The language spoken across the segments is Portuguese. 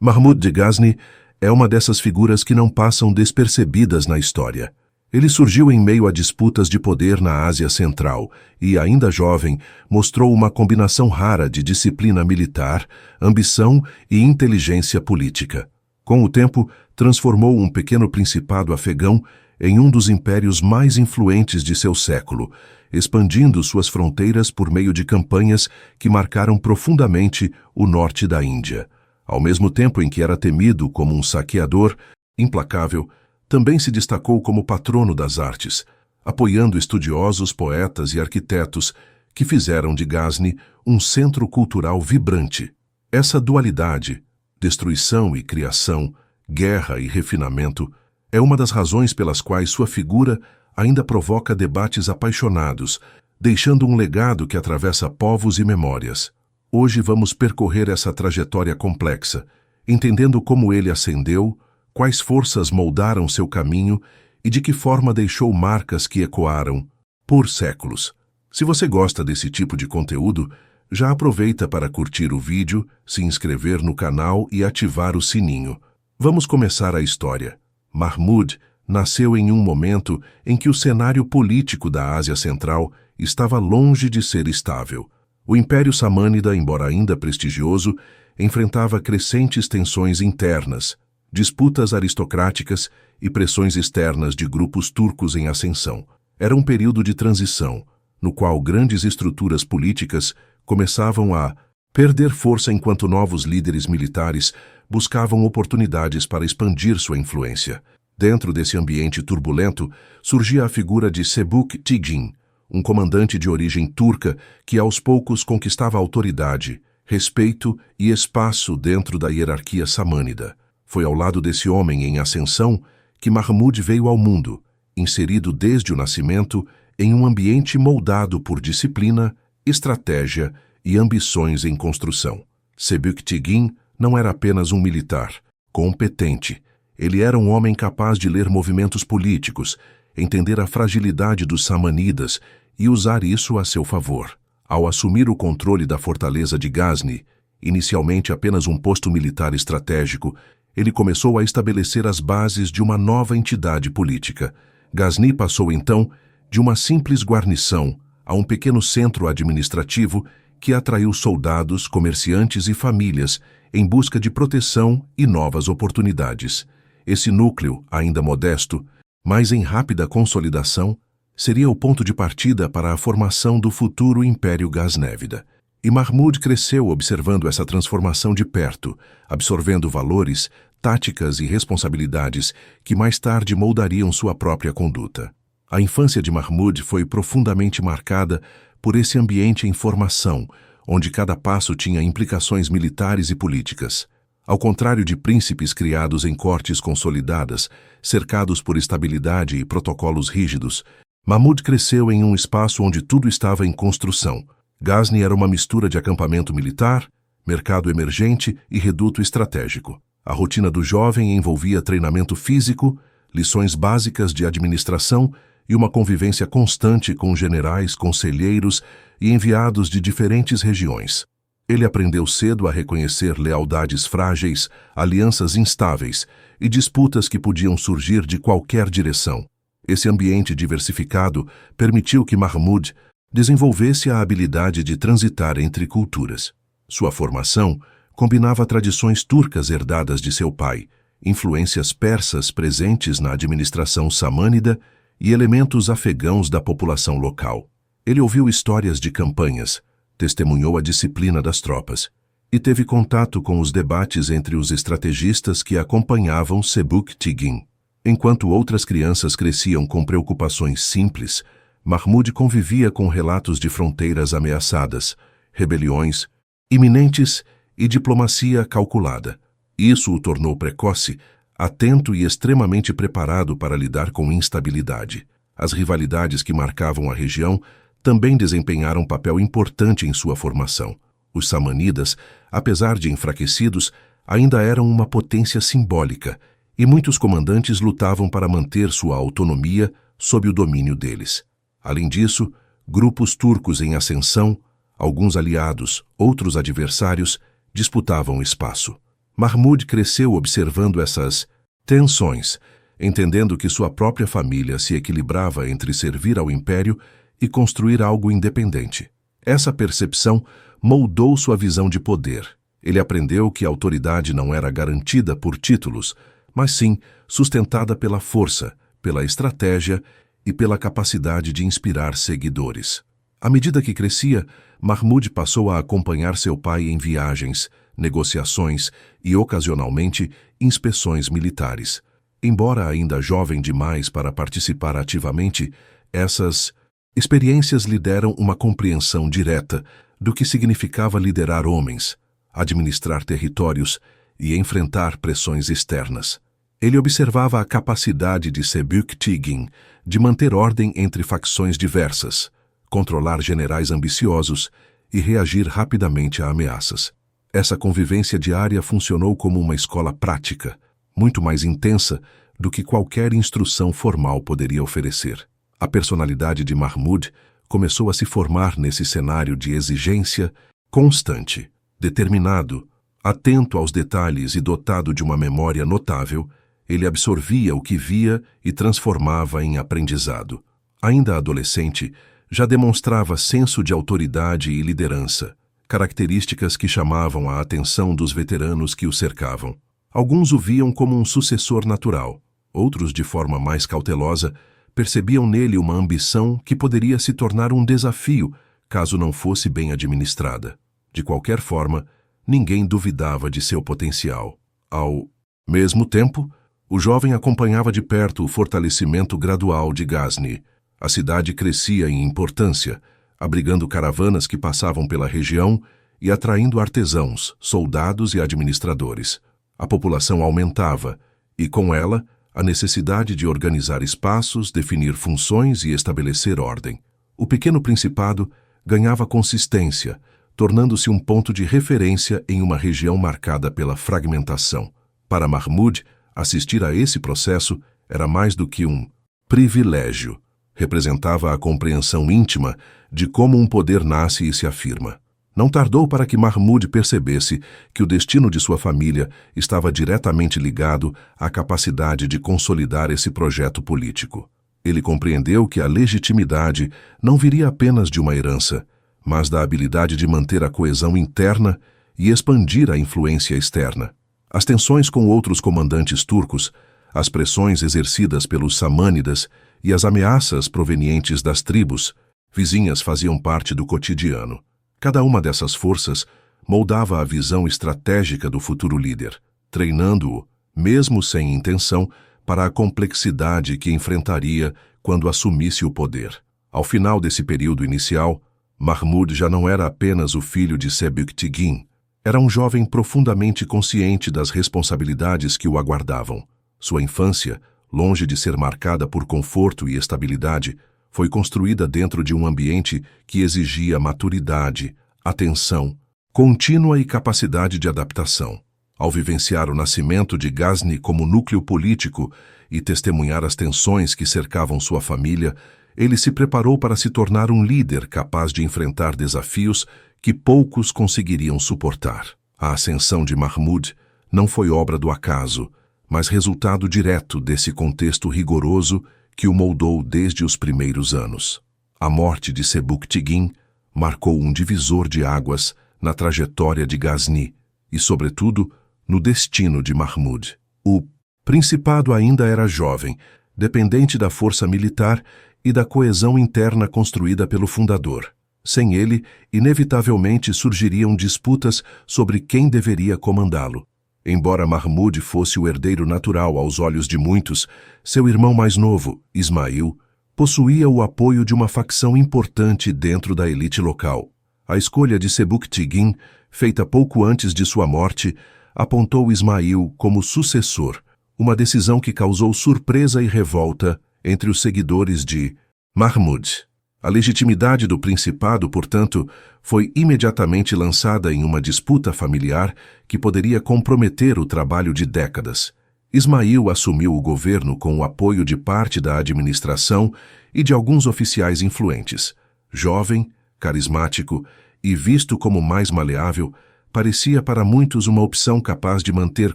Mahmud de Ghazni é uma dessas figuras que não passam despercebidas na história. Ele surgiu em meio a disputas de poder na Ásia Central e, ainda jovem, mostrou uma combinação rara de disciplina militar, ambição e inteligência política. Com o tempo, transformou um pequeno principado afegão em um dos impérios mais influentes de seu século, expandindo suas fronteiras por meio de campanhas que marcaram profundamente o norte da Índia. Ao mesmo tempo em que era temido como um saqueador implacável, também se destacou como patrono das artes, apoiando estudiosos, poetas e arquitetos que fizeram de Ghazni um centro cultural vibrante. Essa dualidade, destruição e criação, guerra e refinamento, é uma das razões pelas quais sua figura ainda provoca debates apaixonados, deixando um legado que atravessa povos e memórias. Hoje vamos percorrer essa trajetória complexa, entendendo como ele ascendeu, quais forças moldaram seu caminho e de que forma deixou marcas que ecoaram por séculos. Se você gosta desse tipo de conteúdo, já aproveita para curtir o vídeo, se inscrever no canal e ativar o sininho. Vamos começar a história. Mahmud nasceu em um momento em que o cenário político da Ásia Central estava longe de ser estável. O Império Samânida, embora ainda prestigioso, enfrentava crescentes tensões internas, disputas aristocráticas e pressões externas de grupos turcos em ascensão. Era um período de transição, no qual grandes estruturas políticas começavam a perder força enquanto novos líderes militares buscavam oportunidades para expandir sua influência. Dentro desse ambiente turbulento, surgia a figura de Sebük-Tigin, um comandante de origem turca que aos poucos conquistava autoridade, respeito e espaço dentro da hierarquia samânida. Foi ao lado desse homem em ascensão que Mahmud veio ao mundo, inserido desde o nascimento em um ambiente moldado por disciplina, estratégia e ambições em construção. Sebük-Tigin não era apenas um militar competente. Ele era um homem capaz de ler movimentos políticos, entender a fragilidade dos samânidas e usar isso a seu favor. Ao assumir o controle da fortaleza de Ghazni, inicialmente apenas um posto militar estratégico, ele começou a estabelecer as bases de uma nova entidade política. Ghazni passou então de uma simples guarnição a um pequeno centro administrativo que atraiu soldados, comerciantes e famílias em busca de proteção e novas oportunidades. Esse núcleo, ainda modesto, mas em rápida consolidação, seria o ponto de partida para a formação do futuro Império Ghaznévida. E Mahmud cresceu observando essa transformação de perto, absorvendo valores, táticas e responsabilidades que mais tarde moldariam sua própria conduta. A infância de Mahmud foi profundamente marcada por esse ambiente em formação, onde cada passo tinha implicações militares e políticas. Ao contrário de príncipes criados em cortes consolidadas, cercados por estabilidade e protocolos rígidos, Mahmud cresceu em um espaço onde tudo estava em construção. Ghazni era uma mistura de acampamento militar, mercado emergente e reduto estratégico. A rotina do jovem envolvia treinamento físico, lições básicas de administração e uma convivência constante com generais, conselheiros e enviados de diferentes regiões. Ele aprendeu cedo a reconhecer lealdades frágeis, alianças instáveis e disputas que podiam surgir de qualquer direção. Esse ambiente diversificado permitiu que Mahmud desenvolvesse a habilidade de transitar entre culturas. Sua formação combinava tradições turcas herdadas de seu pai, influências persas presentes na administração samânida e elementos afegãos da população local. Ele ouviu histórias de campanhas, testemunhou a disciplina das tropas e teve contato com os debates entre os estrategistas que acompanhavam Sebük-Tigin. Enquanto outras crianças cresciam com preocupações simples, Mahmud convivia com relatos de fronteiras ameaçadas, rebeliões iminentes e diplomacia calculada. Isso o tornou precoce, atento e extremamente preparado para lidar com instabilidade. As rivalidades que marcavam a região também desempenharam um papel importante em sua formação. Os samânidas, apesar de enfraquecidos, ainda eram uma potência simbólica, e muitos comandantes lutavam para manter sua autonomia sob o domínio deles. Além disso, grupos turcos em ascensão, alguns aliados, outros adversários, disputavam espaço. Mahmud cresceu observando essas tensões, entendendo que sua própria família se equilibrava entre servir ao império e construir algo independente. Essa percepção moldou sua visão de poder. Ele aprendeu que a autoridade não era garantida por títulos, mas sim sustentada pela força, pela estratégia e pela capacidade de inspirar seguidores. À medida que crescia, Mahmud passou a acompanhar seu pai em viagens, negociações e, ocasionalmente, inspeções militares. Embora ainda jovem demais para participar ativamente, essas experiências lhe deram uma compreensão direta do que significava liderar homens, administrar territórios e enfrentar pressões externas. Ele observava a capacidade de Sebük-Tigin de manter ordem entre facções diversas, controlar generais ambiciosos e reagir rapidamente a ameaças. Essa convivência diária funcionou como uma escola prática, muito mais intensa do que qualquer instrução formal poderia oferecer. A personalidade de Mahmud começou a se formar nesse cenário de exigência constante. Determinado, atento aos detalhes e dotado de uma memória notável, ele absorvia o que via e transformava em aprendizado. Ainda adolescente, já demonstrava senso de autoridade e liderança, características que chamavam a atenção dos veteranos que o cercavam. Alguns o viam como um sucessor natural, outros, de forma mais cautelosa, percebiam nele uma ambição que poderia se tornar um desafio caso não fosse bem administrada. De qualquer forma, ninguém duvidava de seu potencial. Ao mesmo tempo, o jovem acompanhava de perto o fortalecimento gradual de Ghazni. A cidade crescia em importância, abrigando caravanas que passavam pela região e atraindo artesãos, soldados e administradores. A população aumentava e, com ela, a necessidade de organizar espaços, definir funções e estabelecer ordem. O pequeno principado ganhava consistência, tornando-se um ponto de referência em uma região marcada pela fragmentação. Para Mahmud, assistir a esse processo era mais do que um privilégio. Representava a compreensão íntima de como um poder nasce e se afirma. Não tardou para que Mahmud percebesse que o destino de sua família estava diretamente ligado à capacidade de consolidar esse projeto político. Ele compreendeu que a legitimidade não viria apenas de uma herança, mas da habilidade de manter a coesão interna e expandir a influência externa. As tensões com outros comandantes turcos, as pressões exercidas pelos samânidas e as ameaças provenientes das tribos vizinhas faziam parte do cotidiano. Cada uma dessas forças moldava a visão estratégica do futuro líder, treinando-o, mesmo sem intenção, para a complexidade que enfrentaria quando assumisse o poder. Ao final desse período inicial, Mahmud já não era apenas o filho de Sebük-Tigin. Era um jovem profundamente consciente das responsabilidades que o aguardavam. Sua infância, longe de ser marcada por conforto e estabilidade, foi construída dentro de um ambiente que exigia maturidade, atenção, contínua e capacidade de adaptação. Ao vivenciar o nascimento de Ghazni como núcleo político e testemunhar as tensões que cercavam sua família, ele se preparou para se tornar um líder capaz de enfrentar desafios que poucos conseguiriam suportar. A ascensão de Mahmud não foi obra do acaso, mas resultado direto desse contexto rigoroso que o moldou desde os primeiros anos. A morte de Sebük-Tigin marcou um divisor de águas na trajetória de Ghazni e, sobretudo, no destino de Mahmud. O principado ainda era jovem, dependente da força militar e da coesão interna construída pelo fundador. Sem ele, inevitavelmente surgiriam disputas sobre quem deveria comandá-lo. Embora Mahmud fosse o herdeiro natural aos olhos de muitos, seu irmão mais novo, Ismail, possuía o apoio de uma facção importante dentro da elite local. A escolha de Sebük-Tigin, feita pouco antes de sua morte, apontou Ismail como sucessor, uma decisão que causou surpresa e revolta entre os seguidores de Mahmud. A legitimidade do principado, portanto, foi imediatamente lançada em uma disputa familiar que poderia comprometer o trabalho de décadas. Ismail assumiu o governo com o apoio de parte da administração e de alguns oficiais influentes. Jovem, carismático e visto como mais maleável, parecia para muitos uma opção capaz de manter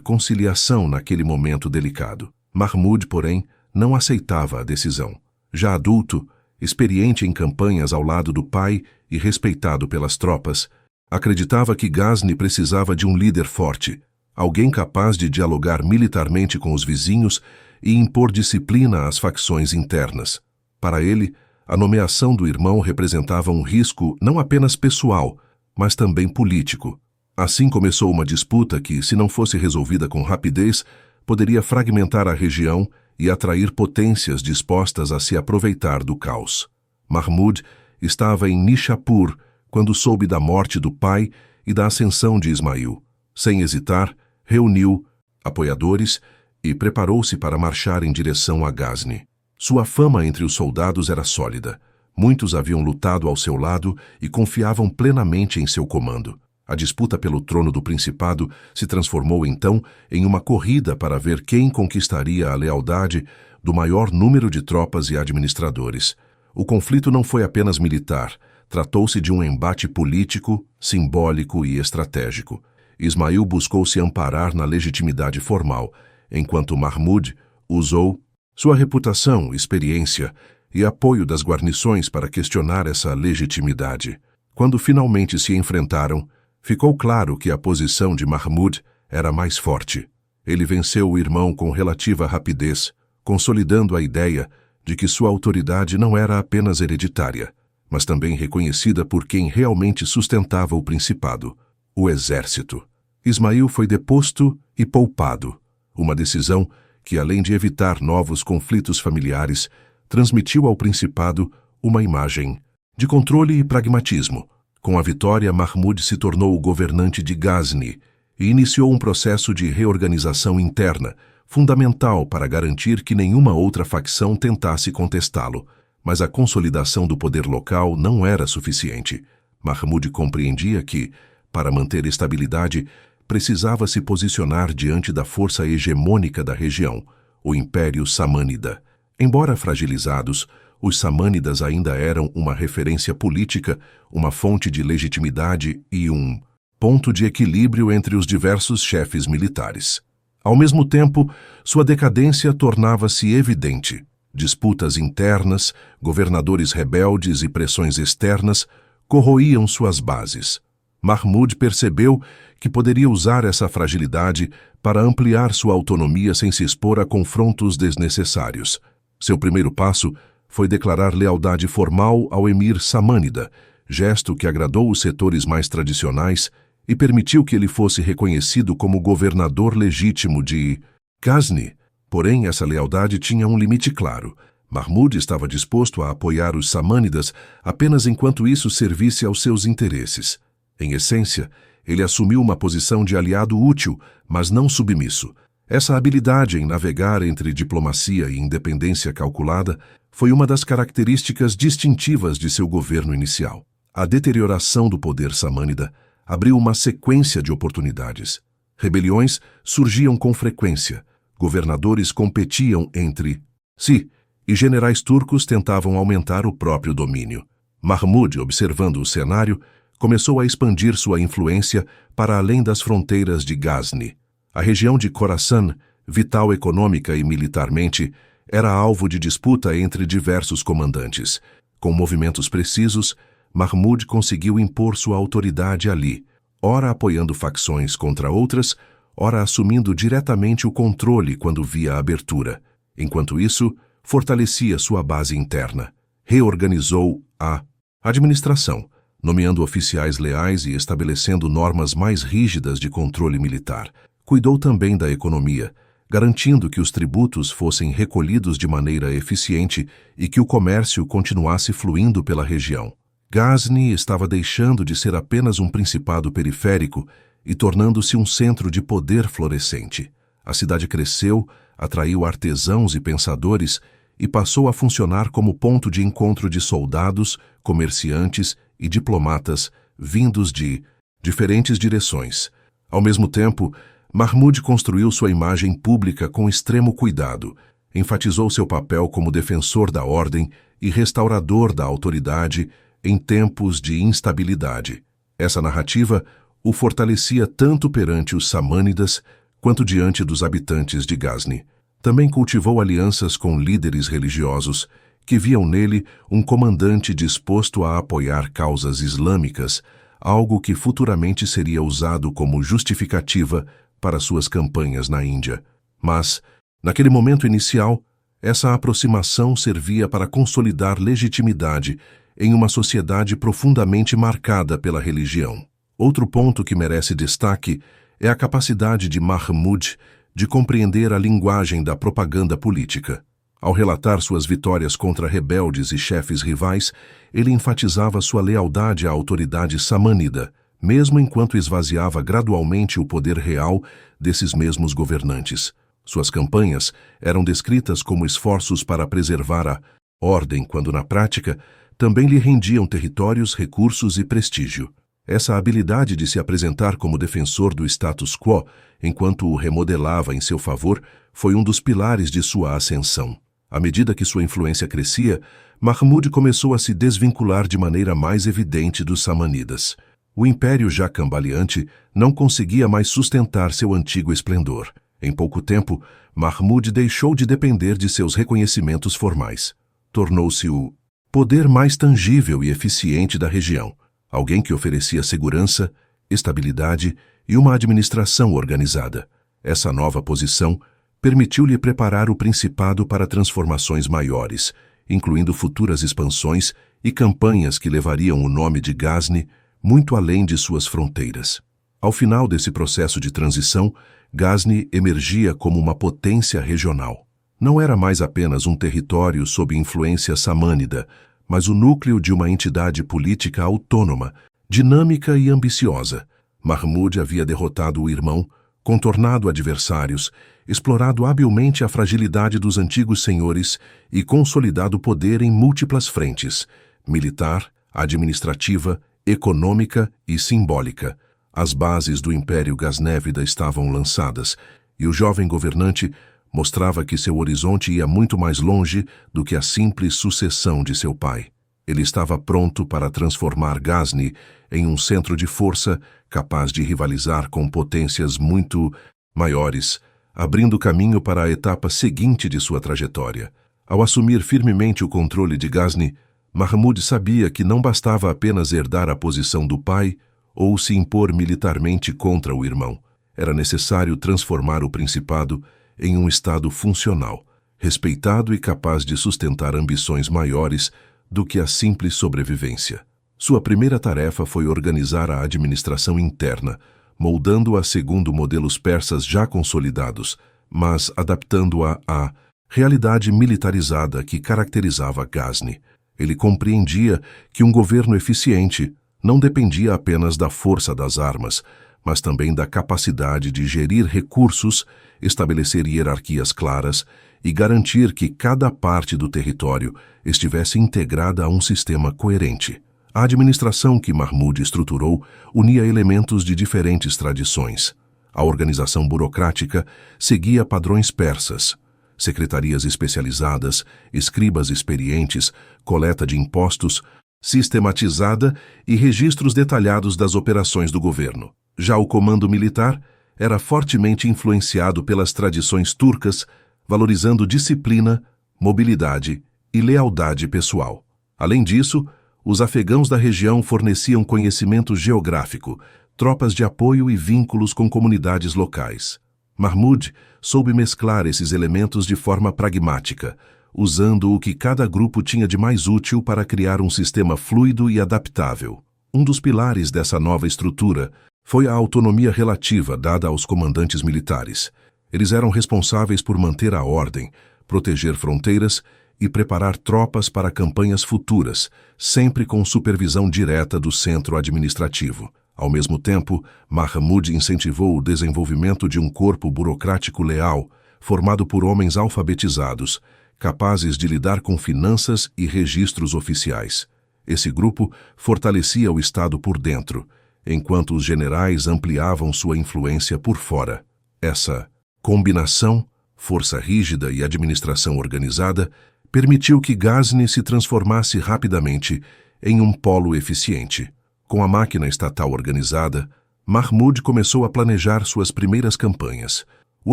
conciliação naquele momento delicado. Mahmud, porém, não aceitava a decisão. Já adulto, experiente em campanhas ao lado do pai e respeitado pelas tropas, acreditava que Ghazni precisava de um líder forte, alguém capaz de dialogar militarmente com os vizinhos e impor disciplina às facções internas. Para ele, a nomeação do irmão representava um risco não apenas pessoal, mas também político. Assim começou uma disputa que, se não fosse resolvida com rapidez, poderia fragmentar a região e atrair potências dispostas a se aproveitar do caos. Mahmud estava em Nishapur quando soube da morte do pai e da ascensão de Ismail. Sem hesitar, reuniu apoiadores e preparou-se para marchar em direção a Ghazni. Sua fama entre os soldados era sólida. Muitos haviam lutado ao seu lado e confiavam plenamente em seu comando. A disputa pelo trono do principado se transformou então em uma corrida para ver quem conquistaria a lealdade do maior número de tropas e administradores. O conflito não foi apenas militar, tratou-se de um embate político, simbólico e estratégico. Ismail buscou se amparar na legitimidade formal, enquanto Mahmud usou sua reputação, experiência e apoio das guarnições para questionar essa legitimidade. Quando finalmente se enfrentaram, ficou claro que a posição de Mahmud era mais forte. Ele venceu o irmão com relativa rapidez, consolidando a ideia de que sua autoridade não era apenas hereditária, mas também reconhecida por quem realmente sustentava o principado, o exército. Ismail foi deposto e poupado, uma decisão que, além de evitar novos conflitos familiares, transmitiu ao principado uma imagem de controle e pragmatismo. Com a vitória, Mahmud se tornou o governante de Ghazni e iniciou um processo de reorganização interna, fundamental para garantir que nenhuma outra facção tentasse contestá-lo. Mas a consolidação do poder local não era suficiente. Mahmud compreendia que, para manter estabilidade, precisava se posicionar diante da força hegemônica da região, o Império Samânida. Embora fragilizados, os samânidas ainda eram uma referência política, uma fonte de legitimidade e um ponto de equilíbrio entre os diversos chefes militares. Ao mesmo tempo, sua decadência tornava-se evidente. Disputas internas, governadores rebeldes e pressões externas corroíam suas bases. Mahmud percebeu que poderia usar essa fragilidade para ampliar sua autonomia sem se expor a confrontos desnecessários. Seu primeiro passo foi declarar lealdade formal ao emir Samânida, gesto que agradou os setores mais tradicionais e permitiu que ele fosse reconhecido como governador legítimo de Ghazni. Porém, essa lealdade tinha um limite claro. Mahmud estava disposto a apoiar os samânidas apenas enquanto isso servisse aos seus interesses. Em essência, ele assumiu uma posição de aliado útil, mas não submisso. Essa habilidade em navegar entre diplomacia e independência calculada foi uma das características distintivas de seu governo inicial. A deterioração do poder samânida abriu uma sequência de oportunidades. Rebeliões surgiam com frequência, governadores competiam entre si, e generais turcos tentavam aumentar o próprio domínio. Mahmud, observando o cenário, começou a expandir sua influência para além das fronteiras de Ghazni. A região de Khorasan, vital econômica e militarmente, era alvo de disputa entre diversos comandantes. Com movimentos precisos, Mahmud conseguiu impor sua autoridade ali, ora apoiando facções contra outras, ora assumindo diretamente o controle quando via abertura. Enquanto isso, fortalecia sua base interna. Reorganizou a administração, nomeando oficiais leais e estabelecendo normas mais rígidas de controle militar. Cuidou também da economia, garantindo que os tributos fossem recolhidos de maneira eficiente e que o comércio continuasse fluindo pela região. Ghazni estava deixando de ser apenas um principado periférico e tornando-se um centro de poder florescente. A cidade cresceu, atraiu artesãos e pensadores e passou a funcionar como ponto de encontro de soldados, comerciantes e diplomatas vindos de diferentes direções. Ao mesmo tempo, Mahmud construiu sua imagem pública com extremo cuidado, enfatizou seu papel como defensor da ordem e restaurador da autoridade em tempos de instabilidade. Essa narrativa o fortalecia tanto perante os samânidas quanto diante dos habitantes de Ghazni. Também cultivou alianças com líderes religiosos que viam nele um comandante disposto a apoiar causas islâmicas, algo que futuramente seria usado como justificativa para suas campanhas na Índia. Mas, naquele momento inicial, essa aproximação servia para consolidar legitimidade em uma sociedade profundamente marcada pela religião. Outro ponto que merece destaque é a capacidade de Mahmud de compreender a linguagem da propaganda política. Ao relatar suas vitórias contra rebeldes e chefes rivais, ele enfatizava sua lealdade à autoridade samânida, mesmo enquanto esvaziava gradualmente o poder real desses mesmos governantes. Suas campanhas eram descritas como esforços para preservar a ordem, quando na prática também lhe rendiam territórios, recursos e prestígio. Essa habilidade de se apresentar como defensor do status quo, enquanto o remodelava em seu favor, foi um dos pilares de sua ascensão. À medida que sua influência crescia, Mahmud começou a se desvincular de maneira mais evidente dos samânidas. O império já cambaleante não conseguia mais sustentar seu antigo esplendor. Em pouco tempo, Mahmud deixou de depender de seus reconhecimentos formais. Tornou-se o poder mais tangível e eficiente da região, alguém que oferecia segurança, estabilidade e uma administração organizada. Essa nova posição permitiu-lhe preparar o principado para transformações maiores, incluindo futuras expansões e campanhas que levariam o nome de Ghazni muito além de suas fronteiras. Ao final desse processo de transição, Ghazni emergia como uma potência regional. Não era mais apenas um território sob influência samânida, mas o núcleo de uma entidade política autônoma, dinâmica e ambiciosa. Mahmud havia derrotado o irmão, contornado adversários, explorado habilmente a fragilidade dos antigos senhores e consolidado poder em múltiplas frentes: militar, administrativa, econômica e simbólica. As bases do Império Gaznévida estavam lançadas, e o jovem governante mostrava que seu horizonte ia muito mais longe do que a simples sucessão de seu pai. Ele estava pronto para transformar Ghazni em um centro de força capaz de rivalizar com potências muito maiores, abrindo caminho para a etapa seguinte de sua trajetória. Ao assumir firmemente o controle de Ghazni, Mahmud sabia que não bastava apenas herdar a posição do pai ou se impor militarmente contra o irmão. Era necessário transformar o principado em um estado funcional, respeitado e capaz de sustentar ambições maiores do que a simples sobrevivência. Sua primeira tarefa foi organizar a administração interna, moldando-a segundo modelos persas já consolidados, mas adaptando-a à realidade militarizada que caracterizava Ghazni. Ele compreendia que um governo eficiente não dependia apenas da força das armas, mas também da capacidade de gerir recursos, estabelecer hierarquias claras e garantir que cada parte do território estivesse integrada a um sistema coerente. A administração que Mahmud estruturou unia elementos de diferentes tradições. A organização burocrática seguia padrões persas: secretarias especializadas, escribas experientes, coleta de impostos sistematizada e registros detalhados das operações do governo. Já o comando militar era fortemente influenciado pelas tradições turcas, valorizando disciplina, mobilidade e lealdade pessoal. Além disso, os afegãos da região forneciam conhecimento geográfico, tropas de apoio e vínculos com comunidades locais. Mahmud soube mesclar esses elementos de forma pragmática, usando o que cada grupo tinha de mais útil para criar um sistema fluido e adaptável. Um dos pilares dessa nova estrutura foi a autonomia relativa dada aos comandantes militares. Eles eram responsáveis por manter a ordem, proteger fronteiras e preparar tropas para campanhas futuras, sempre com supervisão direta do centro administrativo. Ao mesmo tempo, Mahmud incentivou o desenvolvimento de um corpo burocrático leal, formado por homens alfabetizados, capazes de lidar com finanças e registros oficiais. Esse grupo fortalecia o Estado por dentro, enquanto os generais ampliavam sua influência por fora. Essa combinação, força rígida e administração organizada, permitiu que Ghazni se transformasse rapidamente em um polo eficiente. Com a máquina estatal organizada, Mahmud começou a planejar suas primeiras campanhas. O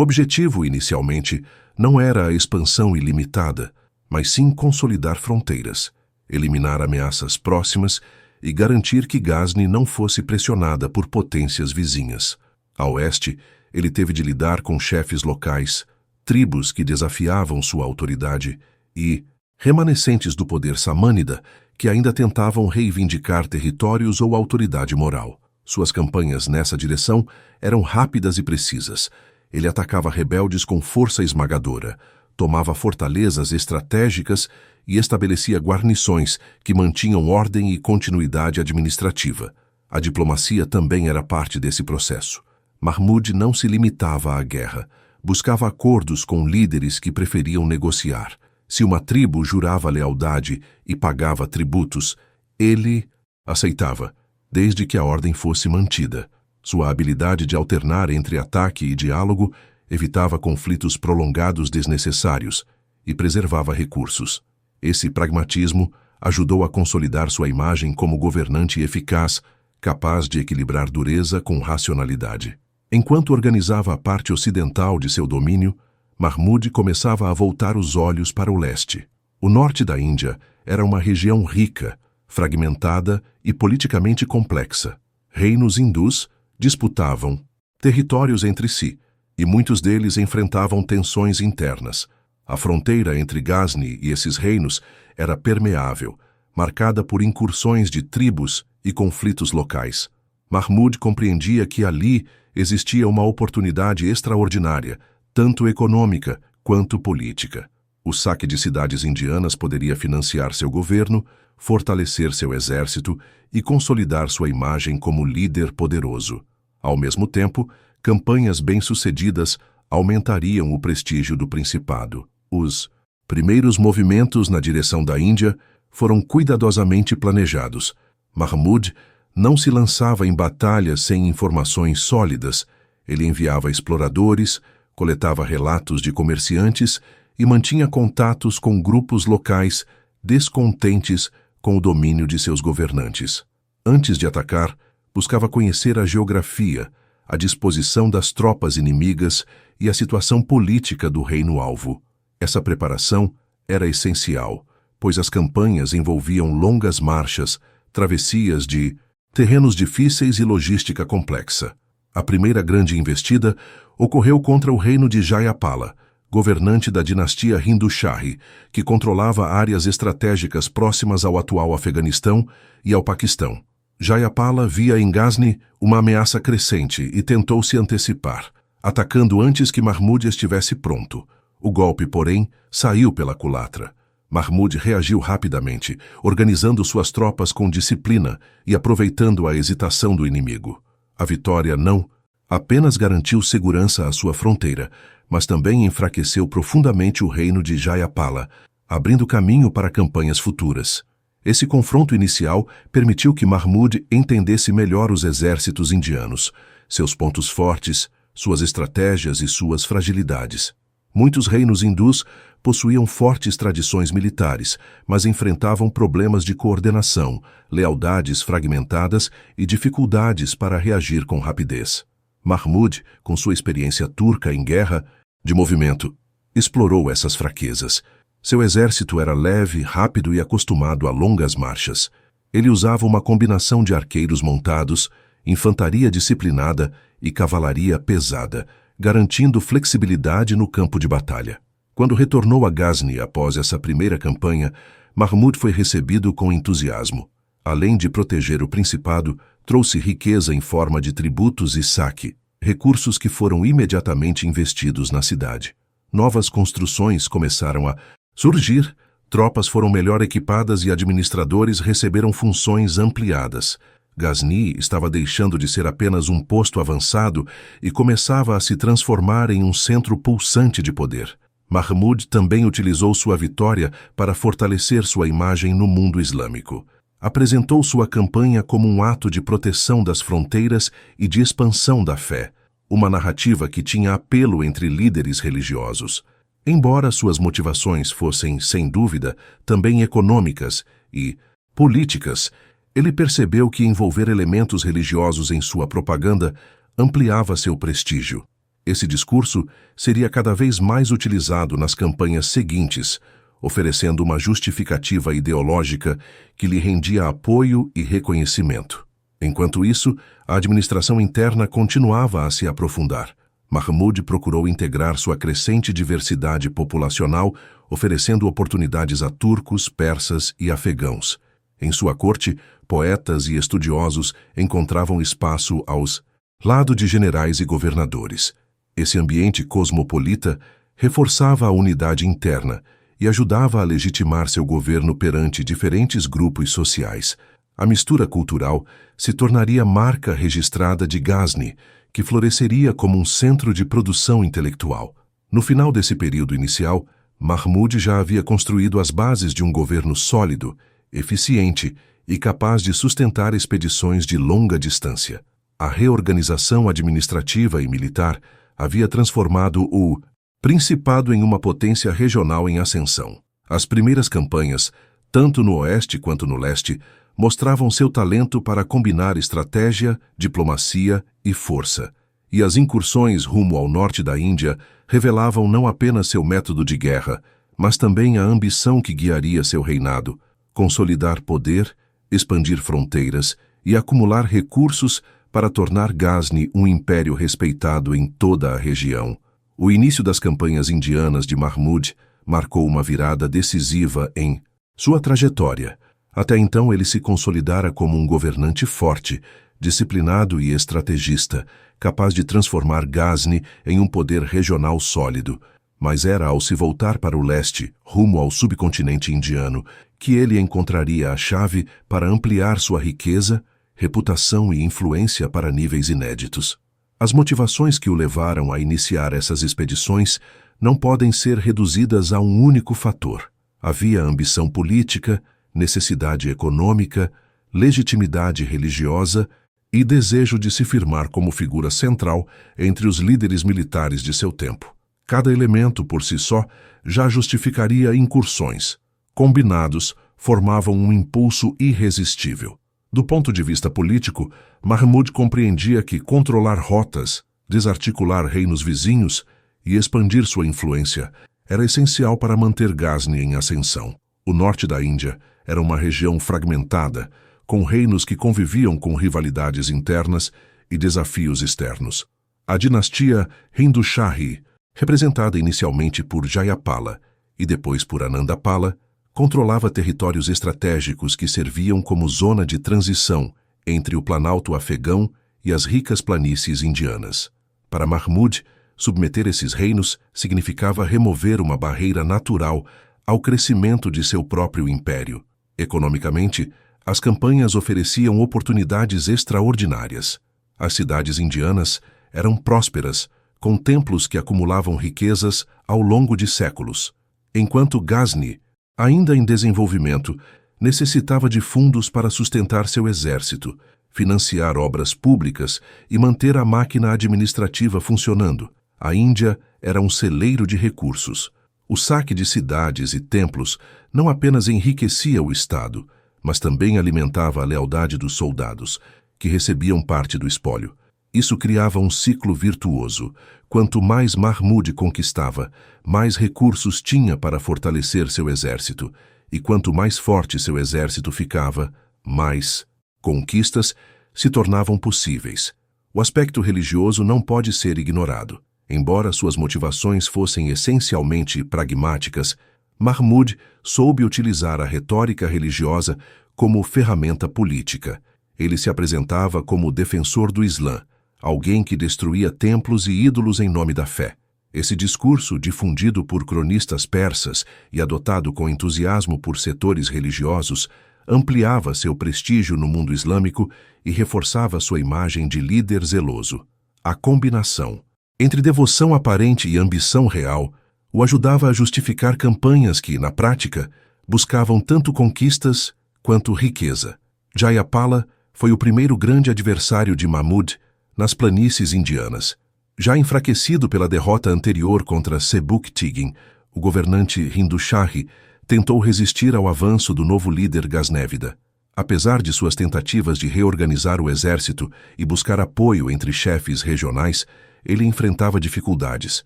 objetivo, inicialmente, não era a expansão ilimitada, mas sim consolidar fronteiras, eliminar ameaças próximas e garantir que Ghazni não fosse pressionada por potências vizinhas. A oeste, ele teve de lidar com chefes locais, tribos que desafiavam sua autoridade e remanescentes do poder samânida que ainda tentavam reivindicar territórios ou autoridade moral. Suas campanhas nessa direção eram rápidas e precisas. Ele atacava rebeldes com força esmagadora, tomava fortalezas estratégicas e estabelecia guarnições que mantinham ordem e continuidade administrativa. A diplomacia também era parte desse processo. Mahmud não se limitava à guerra. Buscava acordos com líderes que preferiam negociar. Se uma tribo jurava lealdade e pagava tributos, ele aceitava, desde que a ordem fosse mantida. Sua habilidade de alternar entre ataque e diálogo evitava conflitos prolongados desnecessários e preservava recursos. Esse pragmatismo ajudou a consolidar sua imagem como governante eficaz, capaz de equilibrar dureza com racionalidade. Enquanto organizava a parte ocidental de seu domínio, Mahmud começava a voltar os olhos para o leste. O norte da Índia era uma região rica, fragmentada e politicamente complexa. Reinos hindus disputavam territórios entre si, e muitos deles enfrentavam tensões internas. A fronteira entre Ghazni e esses reinos era permeável, marcada por incursões de tribos e conflitos locais. Mahmud compreendia que ali existia uma oportunidade extraordinária, tanto econômica quanto política. O saque de cidades indianas poderia financiar seu governo, fortalecer seu exército e consolidar sua imagem como líder poderoso. Ao mesmo tempo, campanhas bem-sucedidas aumentariam o prestígio do principado. Os primeiros movimentos na direção da Índia foram cuidadosamente planejados. Mahmud não se lançava em batalhas sem informações sólidas. Ele enviava exploradores, coletava relatos de comerciantes e mantinha contatos com grupos locais descontentes com o domínio de seus governantes. Antes de atacar, buscava conhecer a geografia, a disposição das tropas inimigas e a situação política do reino-alvo. Essa preparação era essencial, pois as campanhas envolviam longas marchas, travessias de terrenos difíceis e logística complexa. A primeira grande investida ocorreu contra o reino de Jayapala, governante da dinastia Hindu-Shahi, que controlava áreas estratégicas próximas ao atual Afeganistão e ao Paquistão. Jayapala via em Ghazni uma ameaça crescente e tentou se antecipar, atacando antes que Mahmud estivesse pronto. O golpe, porém, saiu pela culatra. Mahmud reagiu rapidamente, organizando suas tropas com disciplina e aproveitando a hesitação do inimigo. A vitória não apenas garantiu segurança à sua fronteira, mas também enfraqueceu profundamente o reino de Jayapala, abrindo caminho para campanhas futuras. Esse confronto inicial permitiu que Mahmud entendesse melhor os exércitos indianos, seus pontos fortes, suas estratégias e suas fragilidades. Muitos reinos hindus possuíam fortes tradições militares, mas enfrentavam problemas de coordenação, lealdades fragmentadas e dificuldades para reagir com rapidez. Mahmud, com sua experiência turca em guerra de movimento, explorou essas fraquezas. Seu exército era leve, rápido e acostumado a longas marchas. Ele usava uma combinação de arqueiros montados, infantaria disciplinada e cavalaria pesada, garantindo flexibilidade no campo de batalha. Quando retornou a Ghazni após essa primeira campanha, Mahmud foi recebido com entusiasmo. Além de proteger o principado, trouxe riqueza em forma de tributos e saque, recursos que foram imediatamente investidos na cidade. Novas construções começaram a surgir, tropas foram melhor equipadas e administradores receberam funções ampliadas. Ghazni estava deixando de ser apenas um posto avançado e começava a se transformar em um centro pulsante de poder. Mahmud também utilizou sua vitória para fortalecer sua imagem no mundo islâmico. Apresentou sua campanha como um ato de proteção das fronteiras e de expansão da fé, uma narrativa que tinha apelo entre líderes religiosos. Embora suas motivações fossem, sem dúvida, também econômicas e políticas, Ele percebeu que envolver elementos religiosos em sua propaganda ampliava seu prestígio. Esse discurso seria cada vez mais utilizado nas campanhas seguintes, oferecendo uma justificativa ideológica que lhe rendia apoio e reconhecimento. Enquanto isso, a administração interna continuava a se aprofundar. Mahmud procurou integrar sua crescente diversidade populacional, oferecendo oportunidades a turcos, persas e afegãos. Em sua corte, poetas e estudiosos encontravam espaço aos lados de generais e governadores. Esse ambiente cosmopolita reforçava a unidade interna e ajudava a legitimar seu governo perante diferentes grupos sociais. A mistura cultural se tornaria marca registrada de Ghazni, que floresceria como um centro de produção intelectual. No final desse período inicial, Mahmud já havia construído as bases de um governo sólido, eficiente e capaz de sustentar expedições de longa distância. A reorganização administrativa e militar havia transformado o Principado em uma potência regional em ascensão. As primeiras campanhas, tanto no oeste quanto no leste, mostravam seu talento para combinar estratégia, diplomacia e força. E as incursões rumo ao norte da Índia revelavam não apenas seu método de guerra, mas também a ambição que guiaria seu reinado: consolidar poder, expandir fronteiras e acumular recursos para tornar Ghazni um império respeitado em toda a região. O início das campanhas indianas de Mahmud marcou uma virada decisiva em sua trajetória. Até então ele se consolidara como um governante forte, disciplinado e estrategista, capaz de transformar Ghazni em um poder regional sólido. Mas era ao se voltar para o leste, rumo ao subcontinente indiano, que ele encontraria a chave para ampliar sua riqueza, reputação e influência para níveis inéditos. As motivações que o levaram a iniciar essas expedições não podem ser reduzidas a um único fator. Havia ambição política, necessidade econômica, legitimidade religiosa e desejo de se firmar como figura central entre os líderes militares de seu tempo. Cada elemento por si só já justificaria incursões. Combinados, formavam um impulso irresistível. Do ponto de vista político, Mahmud compreendia que controlar rotas, desarticular reinos vizinhos e expandir sua influência era essencial para manter Ghazni em ascensão. O norte da Índia era uma região fragmentada, com reinos que conviviam com rivalidades internas e desafios externos. A dinastia Hindu-Shahi, representada inicialmente por Jayapala e depois por Anandapala, controlava territórios estratégicos que serviam como zona de transição entre o planalto afegão e as ricas planícies indianas. Para Mahmud, submeter esses reinos significava remover uma barreira natural ao crescimento de seu próprio império. Economicamente, as campanhas ofereciam oportunidades extraordinárias. As cidades indianas eram prósperas, com templos que acumulavam riquezas ao longo de séculos, enquanto Ghazni, ainda em desenvolvimento, necessitava de fundos para sustentar seu exército, financiar obras públicas e manter a máquina administrativa funcionando. A Índia era um celeiro de recursos. O saque de cidades e templos não apenas enriquecia o Estado, mas também alimentava a lealdade dos soldados, que recebiam parte do espólio. Isso criava um ciclo virtuoso. Quanto mais Mahmud conquistava, mais recursos tinha para fortalecer seu exército, e quanto mais forte seu exército ficava, mais conquistas se tornavam possíveis. O aspecto religioso não pode ser ignorado. Embora suas motivações fossem essencialmente pragmáticas, Mahmud soube utilizar a retórica religiosa como ferramenta política. Ele se apresentava como defensor do Islã, alguém que destruía templos e ídolos em nome da fé. Esse discurso, difundido por cronistas persas e adotado com entusiasmo por setores religiosos, ampliava seu prestígio no mundo islâmico e reforçava sua imagem de líder zeloso. A combinação entre devoção aparente e ambição real o ajudava a justificar campanhas que, na prática, buscavam tanto conquistas quanto riqueza. Jayapala foi o primeiro grande adversário de Mahmud nas planícies indianas. Já enfraquecido pela derrota anterior contra Sebuk-Tigin, o governante Hindu-Shahi tentou resistir ao avanço do novo líder gaznévida. Apesar de suas tentativas de reorganizar o exército e buscar apoio entre chefes regionais, ele enfrentava dificuldades.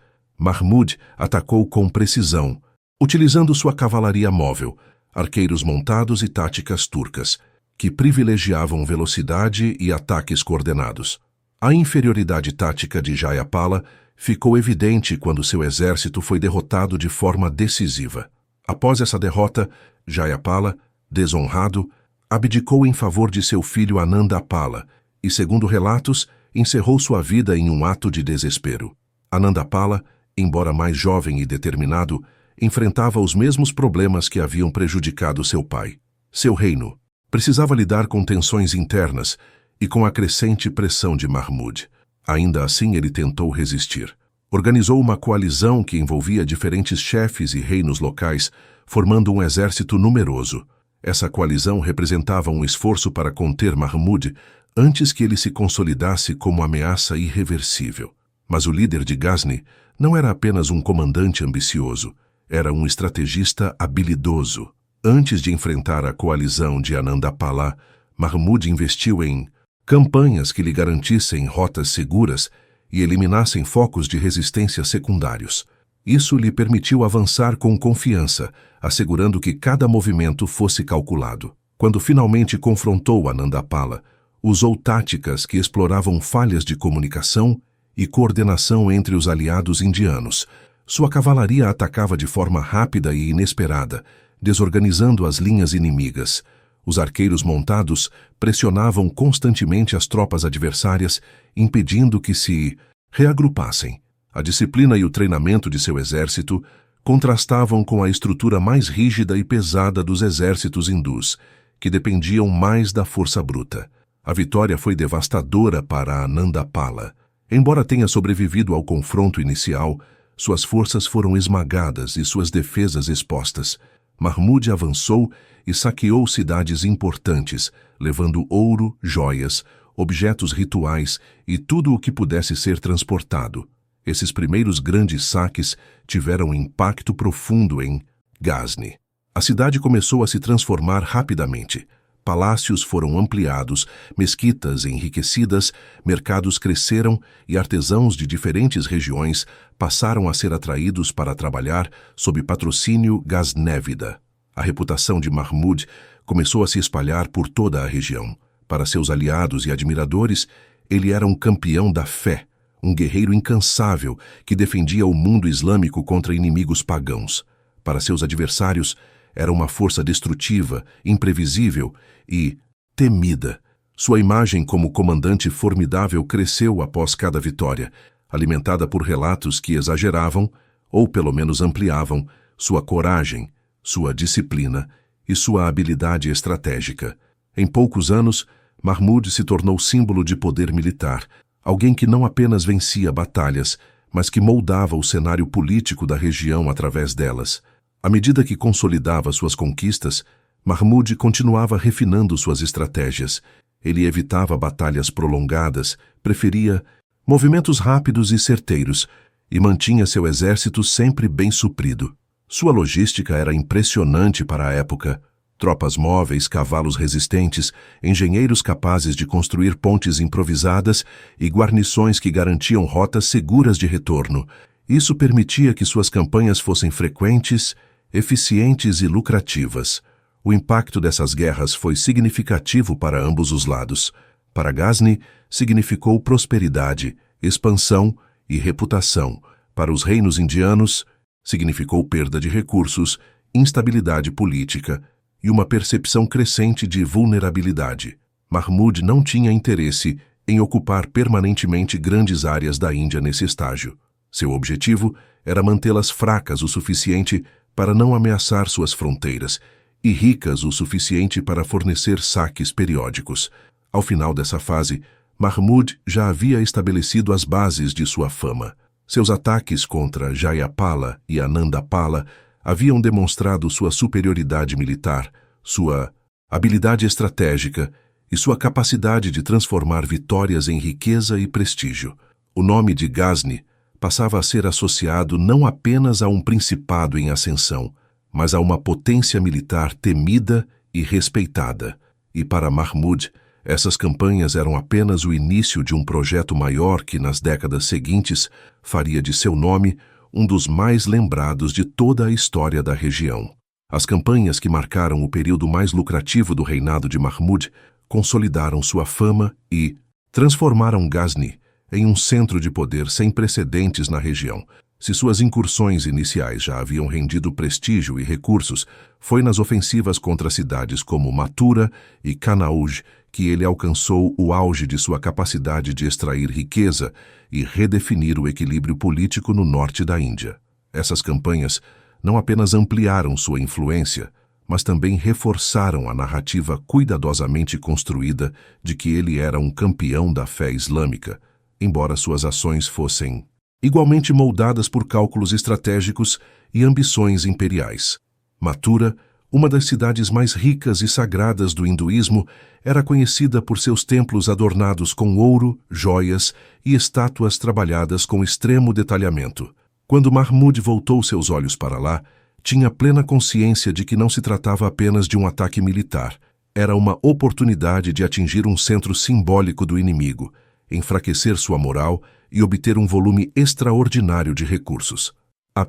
Mahmud atacou com precisão, utilizando sua cavalaria móvel, arqueiros montados e táticas turcas, que privilegiavam velocidade e ataques coordenados. A inferioridade tática de Jayapala ficou evidente quando seu exército foi derrotado de forma decisiva. Após essa derrota, Jayapala, desonrado, abdicou em favor de seu filho Anandapala e, segundo relatos, encerrou sua vida em um ato de desespero. Anandapala, embora mais jovem e determinado, enfrentava os mesmos problemas que haviam prejudicado seu pai. Seu reino precisava lidar com tensões internas e com a crescente pressão de Mahmud. Ainda assim, ele tentou resistir. Organizou uma coalizão que envolvia diferentes chefes e reinos locais, formando um exército numeroso. Essa coalizão representava um esforço para conter Mahmud antes que ele se consolidasse como ameaça irreversível. Mas o líder de Ghazni não era apenas um comandante ambicioso, era um estrategista habilidoso. Antes de enfrentar a coalizão de Anandapala, Mahmud investiu em campanhas que lhe garantissem rotas seguras e eliminassem focos de resistência secundários. Isso lhe permitiu avançar com confiança, assegurando que cada movimento fosse calculado. Quando finalmente confrontou Anandapala, usou táticas que exploravam falhas de comunicação e coordenação entre os aliados indianos. Sua cavalaria atacava de forma rápida e inesperada, desorganizando as linhas inimigas. Os arqueiros montados pressionavam constantemente as tropas adversárias, impedindo que se reagrupassem. A disciplina e o treinamento de seu exército contrastavam com a estrutura mais rígida e pesada dos exércitos hindus, que dependiam mais da força bruta. A vitória foi devastadora para Anandapala. Embora tenha sobrevivido ao confronto inicial, suas forças foram esmagadas e suas defesas expostas. Mahmud avançou e saqueou cidades importantes, levando ouro, joias, objetos rituais e tudo o que pudesse ser transportado. Esses primeiros grandes saques tiveram um impacto profundo em Ghazni. A cidade começou a se transformar rapidamente. Palácios foram ampliados, mesquitas enriquecidas, mercados cresceram e artesãos de diferentes regiões passaram a ser atraídos para trabalhar sob patrocínio ghaznévida. A reputação de Mahmud começou a se espalhar por toda a região. Para seus aliados e admiradores, ele era um campeão da fé, um guerreiro incansável que defendia o mundo islâmico contra inimigos pagãos. Para seus adversários, era uma força destrutiva, imprevisível e temida. Sua imagem como comandante formidável cresceu após cada vitória, alimentada por relatos que exageravam, ou pelo menos ampliavam, sua coragem, sua disciplina e sua habilidade estratégica. Em poucos anos, Mahmud se tornou símbolo de poder militar, alguém que não apenas vencia batalhas, mas que moldava o cenário político da região através delas. À medida que consolidava suas conquistas, Mahmud continuava refinando suas estratégias. Ele evitava batalhas prolongadas, preferia movimentos rápidos e certeiros e mantinha seu exército sempre bem suprido. Sua logística era impressionante para a época. Tropas móveis, cavalos resistentes, engenheiros capazes de construir pontes improvisadas e guarnições que garantiam rotas seguras de retorno. Isso permitia que suas campanhas fossem frequentes, eficientes e lucrativas. O impacto dessas guerras foi significativo para ambos os lados. Para Ghazni, significou prosperidade, expansão e reputação. Para os reinos indianos, significou perda de recursos, instabilidade política e uma percepção crescente de vulnerabilidade. Mahmud não tinha interesse em ocupar permanentemente grandes áreas da Índia nesse estágio. Seu objetivo era mantê-las fracas o suficiente para não ameaçar suas fronteiras e ricas o suficiente para fornecer saques periódicos. Ao final dessa fase, Mahmud já havia estabelecido as bases de sua fama. Seus ataques contra Jayapala e Anandapala haviam demonstrado sua superioridade militar, sua habilidade estratégica e sua capacidade de transformar vitórias em riqueza e prestígio. O nome de Ghazni passava a ser associado não apenas a um principado em ascensão, mas a uma potência militar temida e respeitada. E para Mahmud, essas campanhas eram apenas o início de um projeto maior que, nas décadas seguintes, faria de seu nome um dos mais lembrados de toda a história da região. As campanhas que marcaram o período mais lucrativo do reinado de Mahmud consolidaram sua fama e transformaram Ghazni em um centro de poder sem precedentes na região. Se suas incursões iniciais já haviam rendido prestígio e recursos, foi nas ofensivas contra cidades como Mathura e Kanauj que ele alcançou o auge de sua capacidade de extrair riqueza e redefinir o equilíbrio político no norte da Índia. Essas campanhas não apenas ampliaram sua influência, mas também reforçaram a narrativa cuidadosamente construída de que ele era um campeão da fé islâmica, embora suas ações fossem igualmente moldadas por cálculos estratégicos e ambições imperiais. Mathura, uma das cidades mais ricas e sagradas do hinduísmo, era conhecida por seus templos adornados com ouro, joias e estátuas trabalhadas com extremo detalhamento. Quando Mahmud voltou seus olhos para lá, tinha plena consciência de que não se tratava apenas de um ataque militar. Era uma oportunidade de atingir um centro simbólico do inimigo, enfraquecer sua moral e obter um volume extraordinário de recursos. A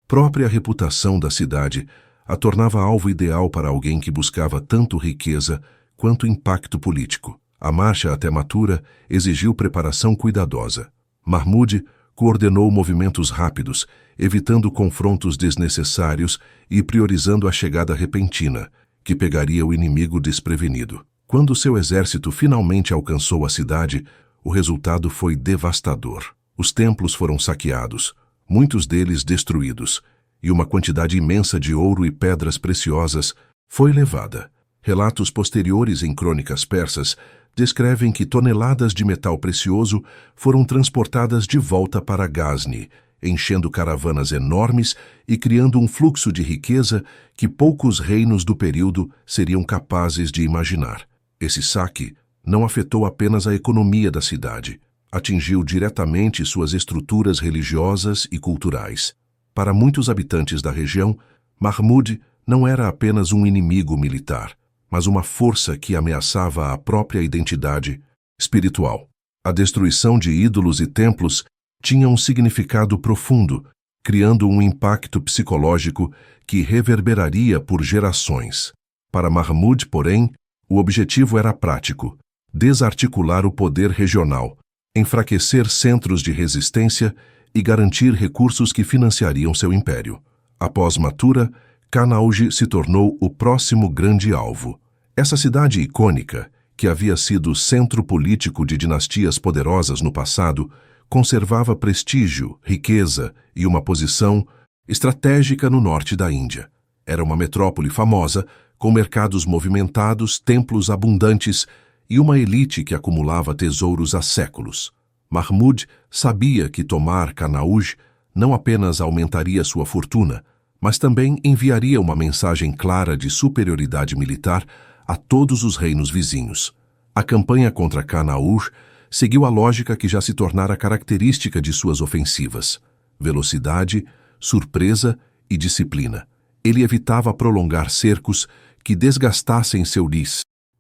própria reputação da cidade a tornava alvo ideal para alguém que buscava tanto riqueza quanto impacto político. A marcha até Mathura exigiu preparação cuidadosa. Mahmud coordenou movimentos rápidos, evitando confrontos desnecessários e priorizando a chegada repentina, que pegaria o inimigo desprevenido. Quando seu exército finalmente alcançou a cidade, o resultado foi devastador. Os templos foram saqueados, muitos deles destruídos, e uma quantidade imensa de ouro e pedras preciosas foi levada. Relatos posteriores em crônicas persas descrevem que toneladas de metal precioso foram transportadas de volta para Ghazni, enchendo caravanas enormes e criando um fluxo de riqueza que poucos reinos do período seriam capazes de imaginar. Esse saque não afetou apenas a economia da cidade, atingiu diretamente suas estruturas religiosas e culturais. Para muitos habitantes da região, Mahmud não era apenas um inimigo militar, mas uma força que ameaçava a própria identidade espiritual. A destruição de ídolos e templos tinha um significado profundo, criando um impacto psicológico que reverberaria por gerações. Para Mahmud, porém, o objetivo era prático: desarticular o poder regional, enfraquecer centros de resistência e garantir recursos que financiariam seu império. Após Mathura, Kanauj se tornou o próximo grande alvo. Essa cidade icônica, que havia sido centro político de dinastias poderosas no passado, conservava prestígio, riqueza e uma posição estratégica no norte da Índia. Era uma metrópole famosa, com mercados movimentados, templos abundantes e uma elite que acumulava tesouros há séculos. Mahmud sabia que tomar Kanauj não apenas aumentaria sua fortuna, mas também enviaria uma mensagem clara de superioridade militar a todos os reinos vizinhos. A campanha contra Kanauj seguiu a lógica que já se tornara característica de suas ofensivas: velocidade, surpresa e disciplina. Ele evitava prolongar cercos que desgastassem seu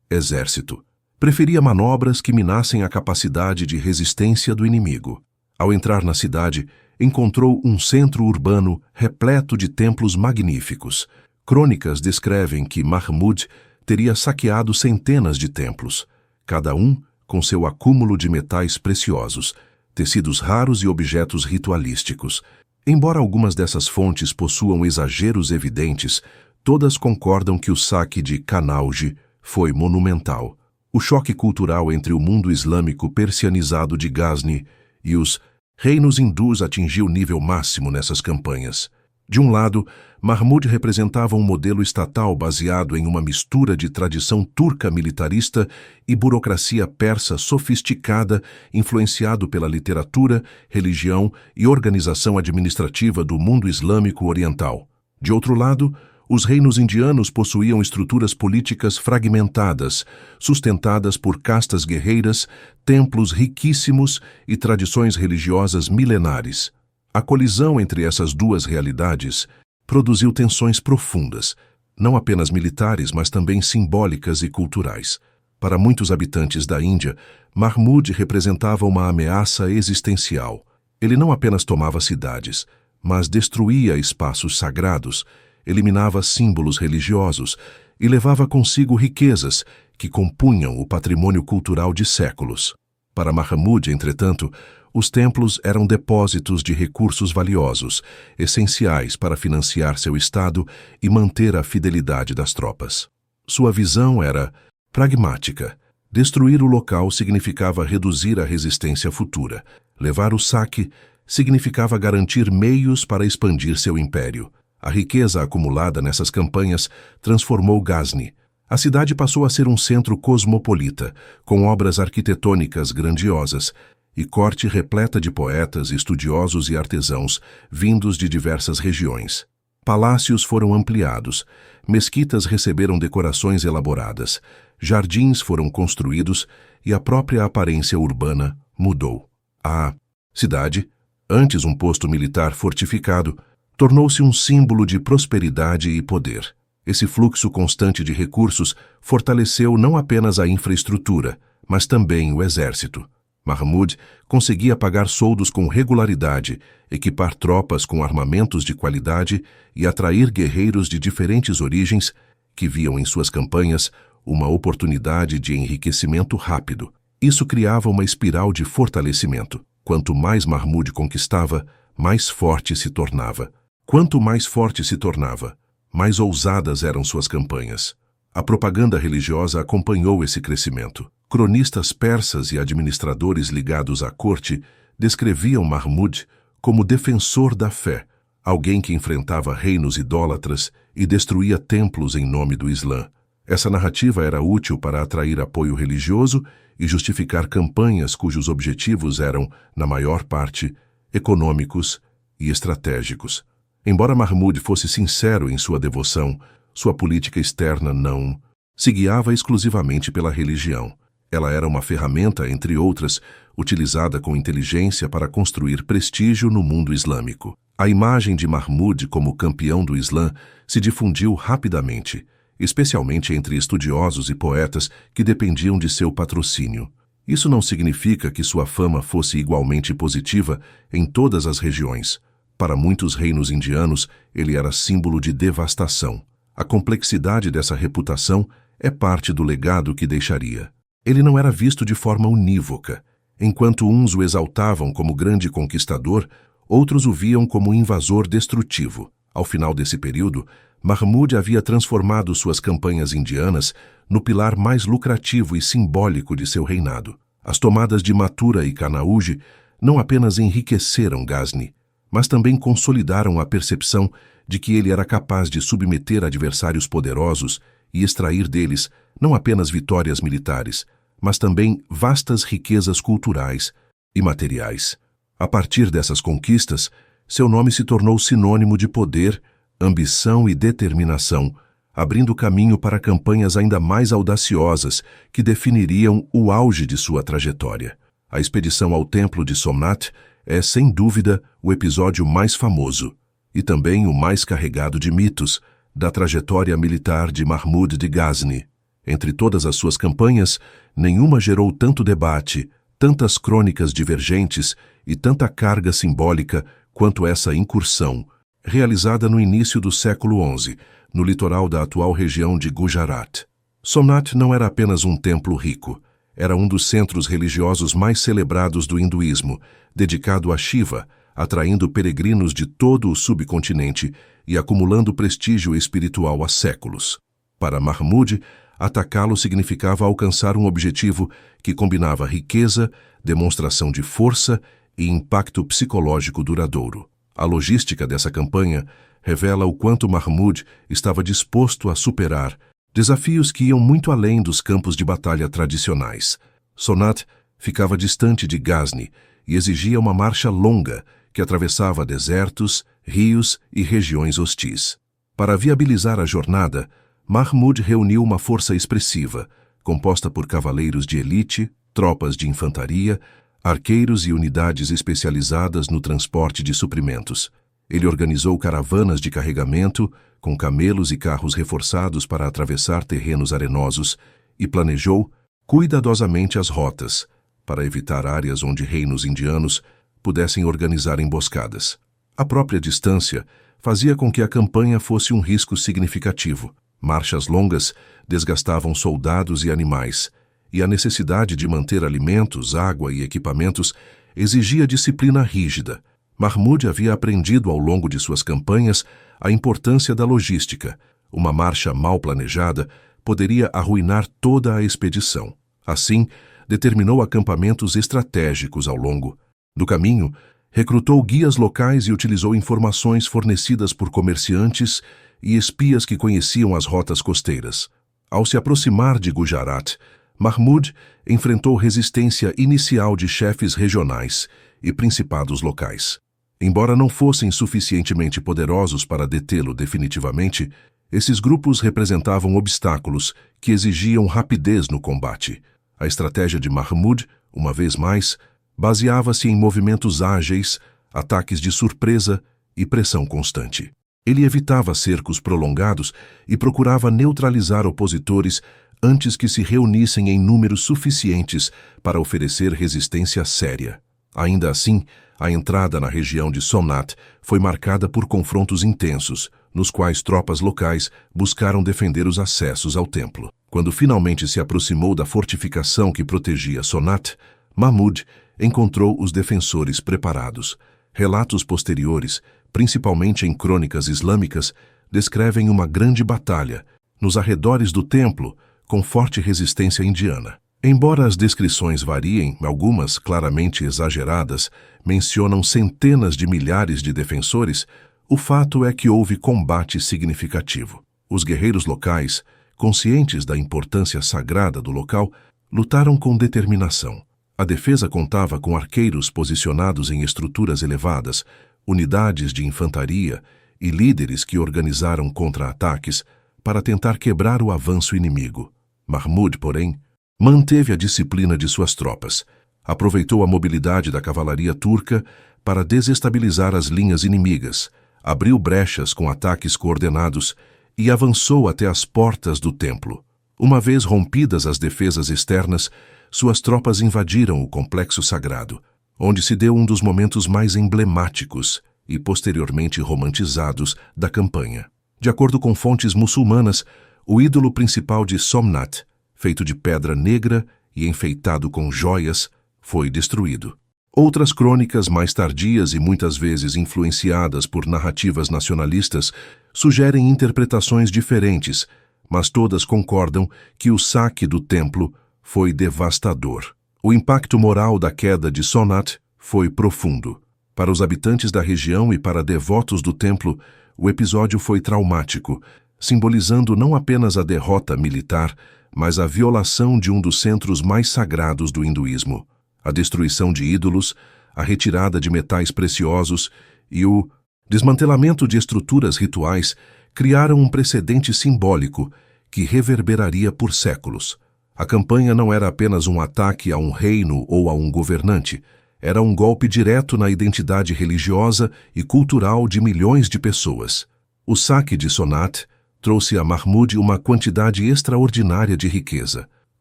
exército. Preferia manobras que minassem a capacidade de resistência do inimigo. Ao entrar na cidade, encontrou um centro urbano repleto de templos magníficos. Crônicas descrevem que Mahmud teria saqueado centenas de templos, cada um com seu acúmulo de metais preciosos, tecidos raros e objetos ritualísticos. Embora algumas dessas fontes possuam exageros evidentes, todas concordam que o saque de Kanauj foi monumental. O choque cultural entre o mundo islâmico persianizado de Ghazni e os reinos hindus atingiu nível máximo nessas campanhas. De um lado, Mahmud representava um modelo estatal baseado em uma mistura de tradição turca militarista e burocracia persa sofisticada, influenciado pela literatura, religião e organização administrativa do mundo islâmico oriental. De outro lado, os reinos indianos possuíam estruturas políticas fragmentadas, sustentadas por castas guerreiras, templos riquíssimos e tradições religiosas milenares. A colisão entre essas duas realidades produziu tensões profundas. não apenas militares, mas também simbólicas e culturais. Para muitos habitantes da Índia, Mahmud representava uma ameaça existencial. Ele não apenas tomava cidades, mas destruía espaços sagrados, eliminava símbolos religiosos e levava consigo riquezas que compunham o patrimônio cultural de séculos. Para Mahmud, entretanto, os templos eram depósitos de recursos valiosos, essenciais para financiar seu estado e manter a fidelidade das tropas. Sua visão era pragmática. Destruir o local significava reduzir a resistência futura. Levar o saque significava garantir meios para expandir seu império. A riqueza acumulada nessas campanhas transformou Ghazni. A cidade passou a ser um centro cosmopolita, com obras arquitetônicas grandiosas e corte repleta de poetas, estudiosos e artesãos vindos de diversas regiões. Palácios foram ampliados, mesquitas receberam decorações elaboradas, jardins foram construídos e a própria aparência urbana mudou. A cidade, antes um posto militar fortificado, tornou-se um símbolo de prosperidade e poder. Esse fluxo constante de recursos fortaleceu não apenas a infraestrutura, mas também o exército. Mahmud conseguia pagar soldos com regularidade, equipar tropas com armamentos de qualidade e atrair guerreiros de diferentes origens que viam em suas campanhas uma oportunidade de enriquecimento rápido. Isso criava uma espiral de fortalecimento. Quanto mais Mahmud conquistava, mais forte se tornava. Quanto mais forte se tornava, mais ousadas eram suas campanhas. A propaganda religiosa acompanhou esse crescimento. Cronistas persas e administradores ligados à corte descreviam Mahmud como defensor da fé, alguém que enfrentava reinos idólatras e destruía templos em nome do Islã. Essa narrativa era útil para atrair apoio religioso e justificar campanhas cujos objetivos eram, na maior parte, econômicos e estratégicos. Embora Mahmud fosse sincero em sua devoção, sua política externa não se guiava exclusivamente pela religião. Ela era uma ferramenta, entre outras, utilizada com inteligência para construir prestígio no mundo islâmico. A imagem de Mahmud como campeão do Islã se difundiu rapidamente, especialmente entre estudiosos e poetas que dependiam de seu patrocínio. Isso não significa que sua fama fosse igualmente positiva em todas as regiões. Para muitos reinos indianos, ele era símbolo de devastação. A complexidade dessa reputação é parte do legado que deixaria. Ele não era visto de forma unívoca. Enquanto uns o exaltavam como grande conquistador, outros o viam como invasor destrutivo. Ao final desse período, Mahmud havia transformado suas campanhas indianas no pilar mais lucrativo e simbólico de seu reinado. As tomadas de Mathura e Kanauj não apenas enriqueceram Ghazni, mas também consolidaram a percepção de que ele era capaz de submeter adversários poderosos e extrair deles não apenas vitórias militares, mas também vastas riquezas culturais e materiais. A partir dessas conquistas, seu nome se tornou sinônimo de poder, ambição e determinação, abrindo caminho para campanhas ainda mais audaciosas que definiriam o auge de sua trajetória. A expedição ao Templo de Somnath é, sem dúvida, o episódio mais famoso e também o mais carregado de mitos da trajetória militar de Mahmud de Ghazni. Entre todas as suas campanhas, nenhuma gerou tanto debate, tantas crônicas divergentes e tanta carga simbólica quanto essa incursão, realizada no início do século XI, no litoral da atual região de Gujarat. Somnath não era apenas um templo rico, era um dos centros religiosos mais celebrados do hinduísmo, dedicado a Shiva, atraindo peregrinos de todo o subcontinente e acumulando prestígio espiritual há séculos. Para Mahmud, atacá-lo significava alcançar um objetivo que combinava riqueza, demonstração de força e impacto psicológico duradouro. A logística dessa campanha revela o quanto Mahmud estava disposto a superar desafios que iam muito além dos campos de batalha tradicionais. Somnath ficava distante de Ghazni e exigia uma marcha longa que atravessava desertos, rios e regiões hostis. Para viabilizar a jornada, Mahmud reuniu uma força expressiva, composta por cavaleiros de elite, tropas de infantaria, arqueiros e unidades especializadas no transporte de suprimentos. Ele organizou caravanas de carregamento, com camelos e carros reforçados para atravessar terrenos arenosos, e planejou cuidadosamente as rotas, para evitar áreas onde reinos indianos pudessem organizar emboscadas. A própria distância fazia com que a campanha fosse um risco significativo. Marchas longas desgastavam soldados e animais, e a necessidade de manter alimentos, água e equipamentos exigia disciplina rígida. Mahmud havia aprendido ao longo de suas campanhas a importância da logística. Uma marcha mal planejada poderia arruinar toda a expedição. Assim, determinou acampamentos estratégicos ao longo do caminho, recrutou guias locais e utilizou informações fornecidas por comerciantes e espias que conheciam as rotas costeiras. Ao se aproximar de Gujarat, Mahmud enfrentou resistência inicial de chefes regionais e principados locais. Embora não fossem suficientemente poderosos para detê-lo definitivamente, esses grupos representavam obstáculos que exigiam rapidez no combate. A estratégia de Mahmud, uma vez mais, baseava-se em movimentos ágeis, ataques de surpresa e pressão constante. Ele evitava cercos prolongados e procurava neutralizar opositores antes que se reunissem em números suficientes para oferecer resistência séria. Ainda assim, a entrada na região de Somnath foi marcada por confrontos intensos, nos quais tropas locais buscaram defender os acessos ao templo. Quando finalmente se aproximou da fortificação que protegia Somnath, Mahmud encontrou os defensores preparados. Relatos posteriores, principalmente em crônicas islâmicas, descrevem uma grande batalha nos arredores do templo, com forte resistência indiana. Embora as descrições variem, algumas claramente exageradas, mencionam centenas de milhares de defensores, o fato é que houve combate significativo. Os guerreiros locais, conscientes da importância sagrada do local, lutaram com determinação. A defesa contava com arqueiros posicionados em estruturas elevadas, unidades de infantaria e líderes que organizaram contra-ataques para tentar quebrar o avanço inimigo. Mahmud, porém, manteve a disciplina de suas tropas, aproveitou a mobilidade da cavalaria turca para desestabilizar as linhas inimigas, abriu brechas com ataques coordenados e avançou até as portas do templo. Uma vez rompidas as defesas externas, suas tropas invadiram o complexo sagrado, onde se deu um dos momentos mais emblemáticos e posteriormente romantizados da campanha. De acordo com fontes muçulmanas, o ídolo principal de Somnath, feito de pedra negra e enfeitado com joias, foi destruído. Outras crônicas mais tardias e muitas vezes influenciadas por narrativas nacionalistas sugerem interpretações diferentes, mas todas concordam que o saque do templo foi devastador. O impacto moral da queda de Somnath foi profundo. Para os habitantes da região e para devotos do templo, o episódio foi traumático, simbolizando não apenas a derrota militar, mas a violação de um dos centros mais sagrados do hinduísmo. A destruição de ídolos, a retirada de metais preciosos e o desmantelamento de estruturas rituais criaram um precedente simbólico que reverberaria por séculos. A campanha não era apenas um ataque a um reino ou a um governante, era um golpe direto na identidade religiosa e cultural de milhões de pessoas. O saque de Somnath trouxe a Mahmud uma quantidade extraordinária de riqueza.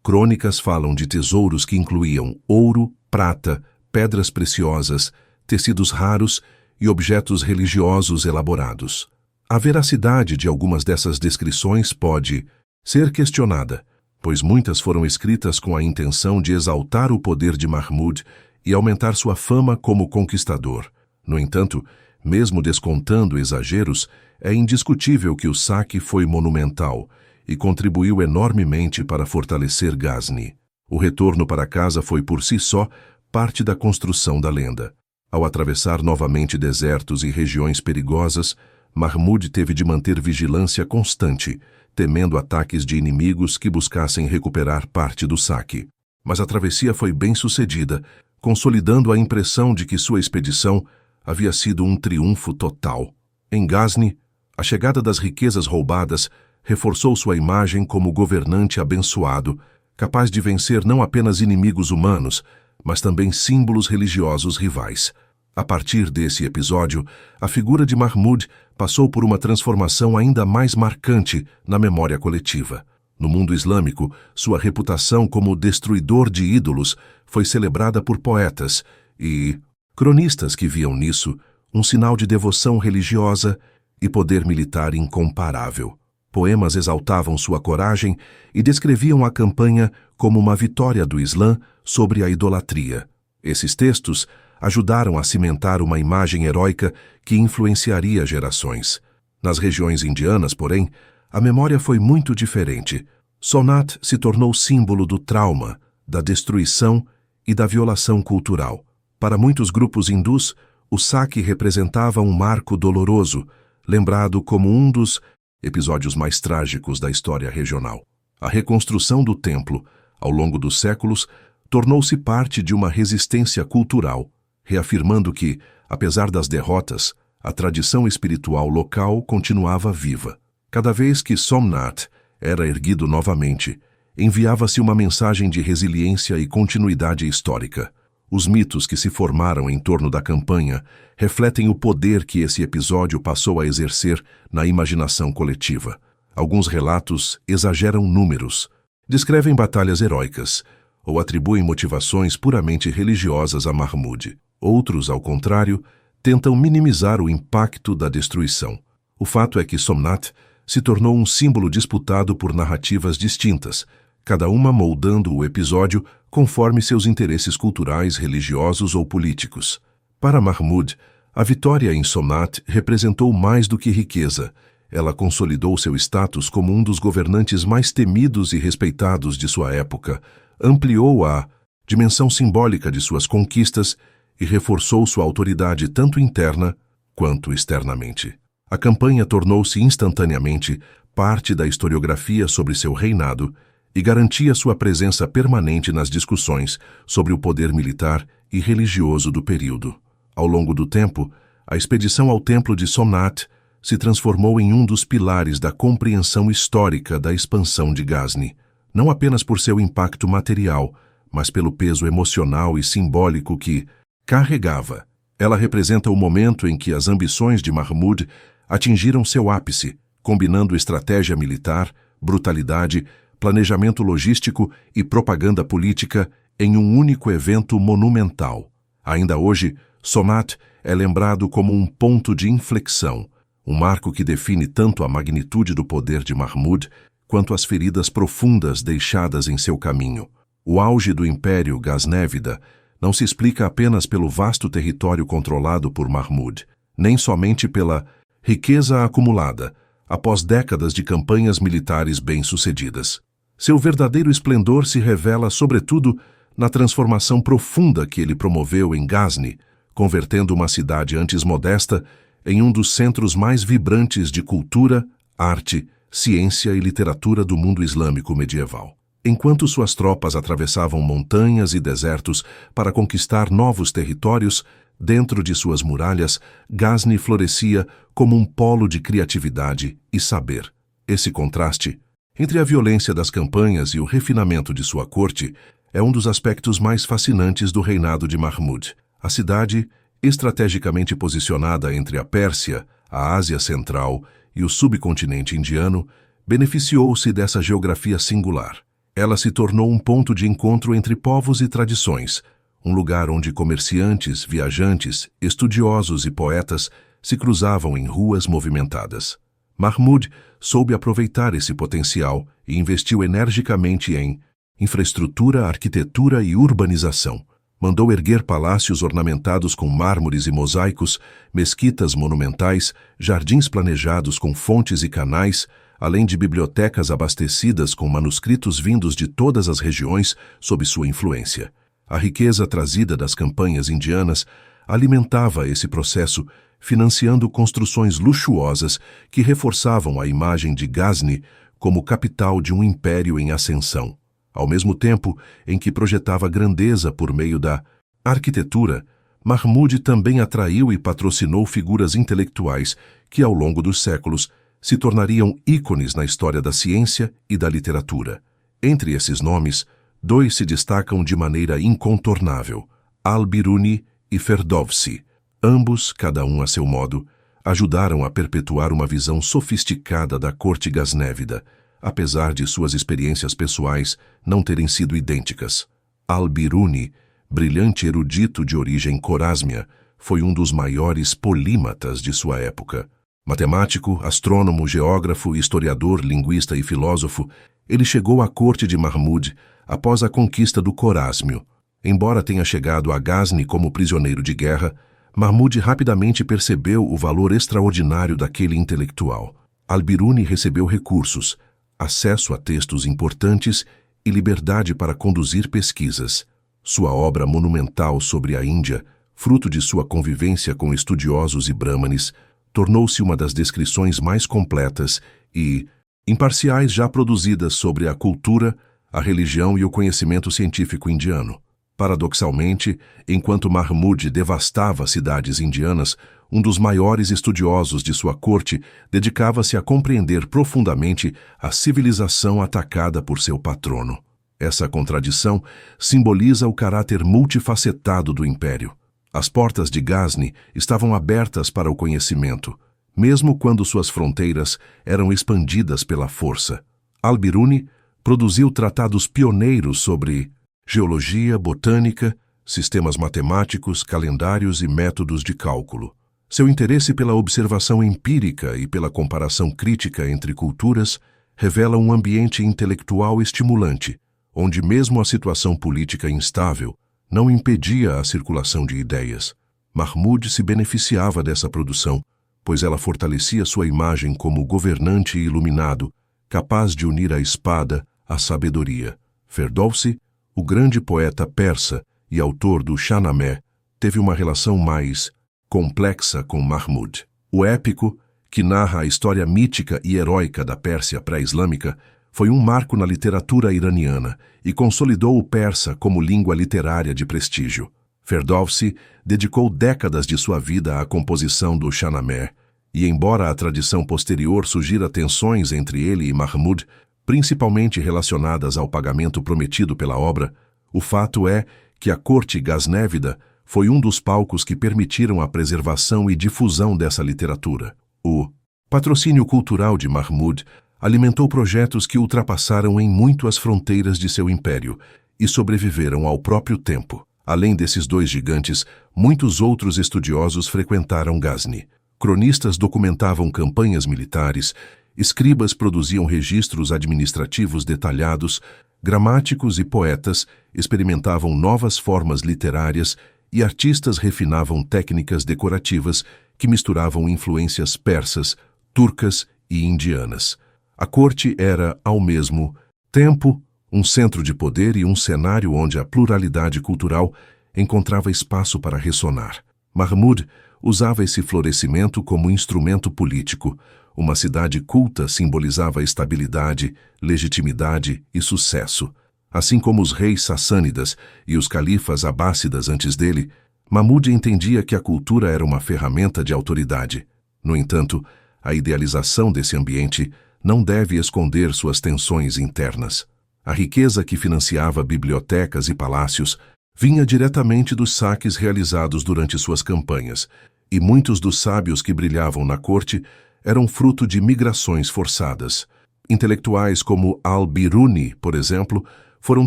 Crônicas falam de tesouros que incluíam ouro, prata, pedras preciosas, tecidos raros e objetos religiosos elaborados. A veracidade de algumas dessas descrições pode ser questionada, pois muitas foram escritas com a intenção de exaltar o poder de Mahmud e aumentar sua fama como conquistador. No entanto, mesmo descontando exageros, é indiscutível que o saque foi monumental e contribuiu enormemente para fortalecer Ghazni. O retorno para casa foi por si só parte da construção da lenda. Ao atravessar novamente desertos e regiões perigosas, Mahmud teve de manter vigilância constante, temendo ataques de inimigos que buscassem recuperar parte do saque. Mas a travessia foi bem-sucedida, consolidando a impressão de que sua expedição havia sido um triunfo total. Em Ghazni, a chegada das riquezas roubadas reforçou sua imagem como governante abençoado, capaz de vencer não apenas inimigos humanos, mas também símbolos religiosos rivais. A partir desse episódio, a figura de Mahmud passou por uma transformação ainda mais marcante na memória coletiva. No mundo islâmico, sua reputação como destruidor de ídolos foi celebrada por poetas e cronistas que viam nisso um sinal de devoção religiosa e poder militar incomparável. Poemas exaltavam sua coragem e descreviam a campanha como uma vitória do Islã sobre a idolatria. Esses textos ajudaram a cimentar uma imagem heróica que influenciaria gerações. Nas regiões indianas, porém, a memória foi muito diferente. Somnath se tornou símbolo do trauma, da destruição e da violação cultural. Para muitos grupos hindus, o saque representava um marco doloroso, lembrado como um dos episódios mais trágicos da história regional. A reconstrução do templo, ao longo dos séculos, tornou-se parte de uma resistência cultural, reafirmando que, apesar das derrotas, a tradição espiritual local continuava viva. Cada vez que Somnath era erguido novamente, enviava-se uma mensagem de resiliência e continuidade histórica. Os mitos que se formaram em torno da campanha refletem o poder que esse episódio passou a exercer na imaginação coletiva. Alguns relatos exageram números, descrevem batalhas heróicas ou atribuem motivações puramente religiosas a Mahmud. Outros, ao contrário, tentam minimizar o impacto da destruição. O fato é que Somnath se tornou um símbolo disputado por narrativas distintas, cada uma moldando o episódio conforme seus interesses culturais, religiosos ou políticos. Para Mahmud, a vitória em Somnath representou mais do que riqueza. Ela consolidou seu status como um dos governantes mais temidos e respeitados de sua época, ampliou a dimensão simbólica de suas conquistas e reforçou sua autoridade tanto interna quanto externamente. A campanha tornou-se instantaneamente parte da historiografia sobre seu reinado e garantia sua presença permanente nas discussões sobre o poder militar e religioso do período. Ao longo do tempo, a expedição ao templo de Somnath se transformou em um dos pilares da compreensão histórica da expansão de Ghazni, não apenas por seu impacto material, mas pelo peso emocional e simbólico que carregava. Ela representa o momento em que as ambições de Mahmud atingiram seu ápice, combinando estratégia militar, brutalidade, planejamento logístico e propaganda política em um único evento monumental. Ainda hoje, Somnath é lembrado como um ponto de inflexão, um marco que define tanto a magnitude do poder de Mahmud quanto as feridas profundas deixadas em seu caminho. O auge do Império Ghaznevida não se explica apenas pelo vasto território controlado por Mahmud, nem somente pela riqueza acumulada após décadas de campanhas militares bem-sucedidas. Seu verdadeiro esplendor se revela, sobretudo, na transformação profunda que ele promoveu em Ghazni, convertendo uma cidade antes modesta em um dos centros mais vibrantes de cultura, arte, ciência e literatura do mundo islâmico medieval. Enquanto suas tropas atravessavam montanhas e desertos para conquistar novos territórios, dentro de suas muralhas, Ghazni florescia como um polo de criatividade e saber. Esse contraste entre a violência das campanhas e o refinamento de sua corte é um dos aspectos mais fascinantes do reinado de Mahmud. A cidade, estrategicamente posicionada entre a Pérsia, a Ásia Central e o subcontinente indiano, beneficiou-se dessa geografia singular. Ela se tornou um ponto de encontro entre povos e tradições, um lugar onde comerciantes, viajantes, estudiosos e poetas se cruzavam em ruas movimentadas. Mahmud soube aproveitar esse potencial e investiu energicamente em infraestrutura, arquitetura e urbanização. Mandou erguer palácios ornamentados com mármores e mosaicos, mesquitas monumentais, jardins planejados com fontes e canais, além de bibliotecas abastecidas com manuscritos vindos de todas as regiões sob sua influência. A riqueza trazida das campanhas indianas alimentava esse processo, financiando construções luxuosas que reforçavam a imagem de Ghazni como capital de um império em ascensão. Ao mesmo tempo em que projetava grandeza por meio da arquitetura, Mahmud também atraiu e patrocinou figuras intelectuais que, ao longo dos séculos, se tornariam ícones na história da ciência e da literatura. Entre esses nomes, dois se destacam de maneira incontornável: Al-Biruni e Ferdowsi. Ambos, cada um a seu modo, ajudaram a perpetuar uma visão sofisticada da corte gaznévida, apesar de suas experiências pessoais não terem sido idênticas. Al-Biruni, brilhante erudito de origem corásmia, foi um dos maiores polímatas de sua época. Matemático, astrônomo, geógrafo, historiador, linguista e filósofo, ele chegou à corte de Mahmud após a conquista do Corásmio. Embora tenha chegado a Gazni como prisioneiro de guerra, Mahmud rapidamente percebeu o valor extraordinário daquele intelectual. Al-Biruni recebeu recursos, acesso a textos importantes e liberdade para conduzir pesquisas. Sua obra monumental sobre a Índia, fruto de sua convivência com estudiosos e brahmanes, tornou-se uma das descrições mais completas e imparciais já produzidas sobre a cultura, a religião e o conhecimento científico indiano. Paradoxalmente, enquanto Mahmud devastava cidades indianas, um dos maiores estudiosos de sua corte dedicava-se a compreender profundamente a civilização atacada por seu patrono. Essa contradição simboliza o caráter multifacetado do império. As portas de Gazni estavam abertas para o conhecimento, mesmo quando suas fronteiras eram expandidas pela força. Al-Biruni produziu tratados pioneiros sobre geologia, botânica, sistemas matemáticos, calendários e métodos de cálculo. Seu interesse pela observação empírica e pela comparação crítica entre culturas revela um ambiente intelectual estimulante, onde mesmo a situação política instável não impedia a circulação de ideias. Mahmud se beneficiava dessa produção, pois ela fortalecia sua imagem como governante iluminado, capaz de unir a espada à sabedoria. Ferdowsi, o grande poeta persa e autor do Shahnameh, teve uma relação mais complexa com Mahmud. O épico, que narra a história mítica e heróica da Pérsia pré-islâmica, foi um marco na literatura iraniana e consolidou o persa como língua literária de prestígio. Ferdowsi dedicou décadas de sua vida à composição do Shahnameh, e embora a tradição posterior sugira tensões entre ele e Mahmud, principalmente relacionadas ao pagamento prometido pela obra, o fato é que a corte gaznévida foi um dos palcos que permitiram a preservação e difusão dessa literatura. O patrocínio cultural de Mahmud alimentou projetos que ultrapassaram em muito as fronteiras de seu império e sobreviveram ao próprio tempo. Além desses dois gigantes, muitos outros estudiosos frequentaram Gazni. Cronistas documentavam campanhas militares, escribas produziam registros administrativos detalhados, gramáticos e poetas experimentavam novas formas literárias e artistas refinavam técnicas decorativas que misturavam influências persas, turcas e indianas. A corte era, ao mesmo tempo, um centro de poder e um cenário onde a pluralidade cultural encontrava espaço para ressonar. Mahmud usava esse florescimento como instrumento político. Uma cidade culta simbolizava estabilidade, legitimidade e sucesso. Assim como os reis sassânidas e os califas abássidas antes dele, Mahmud entendia que a cultura era uma ferramenta de autoridade. No entanto, a idealização desse ambiente não deve esconder suas tensões internas. A riqueza que financiava bibliotecas e palácios vinha diretamente dos saques realizados durante suas campanhas, e muitos dos sábios que brilhavam na corte eram fruto de migrações forçadas. Intelectuais como Al-Biruni, por exemplo, foram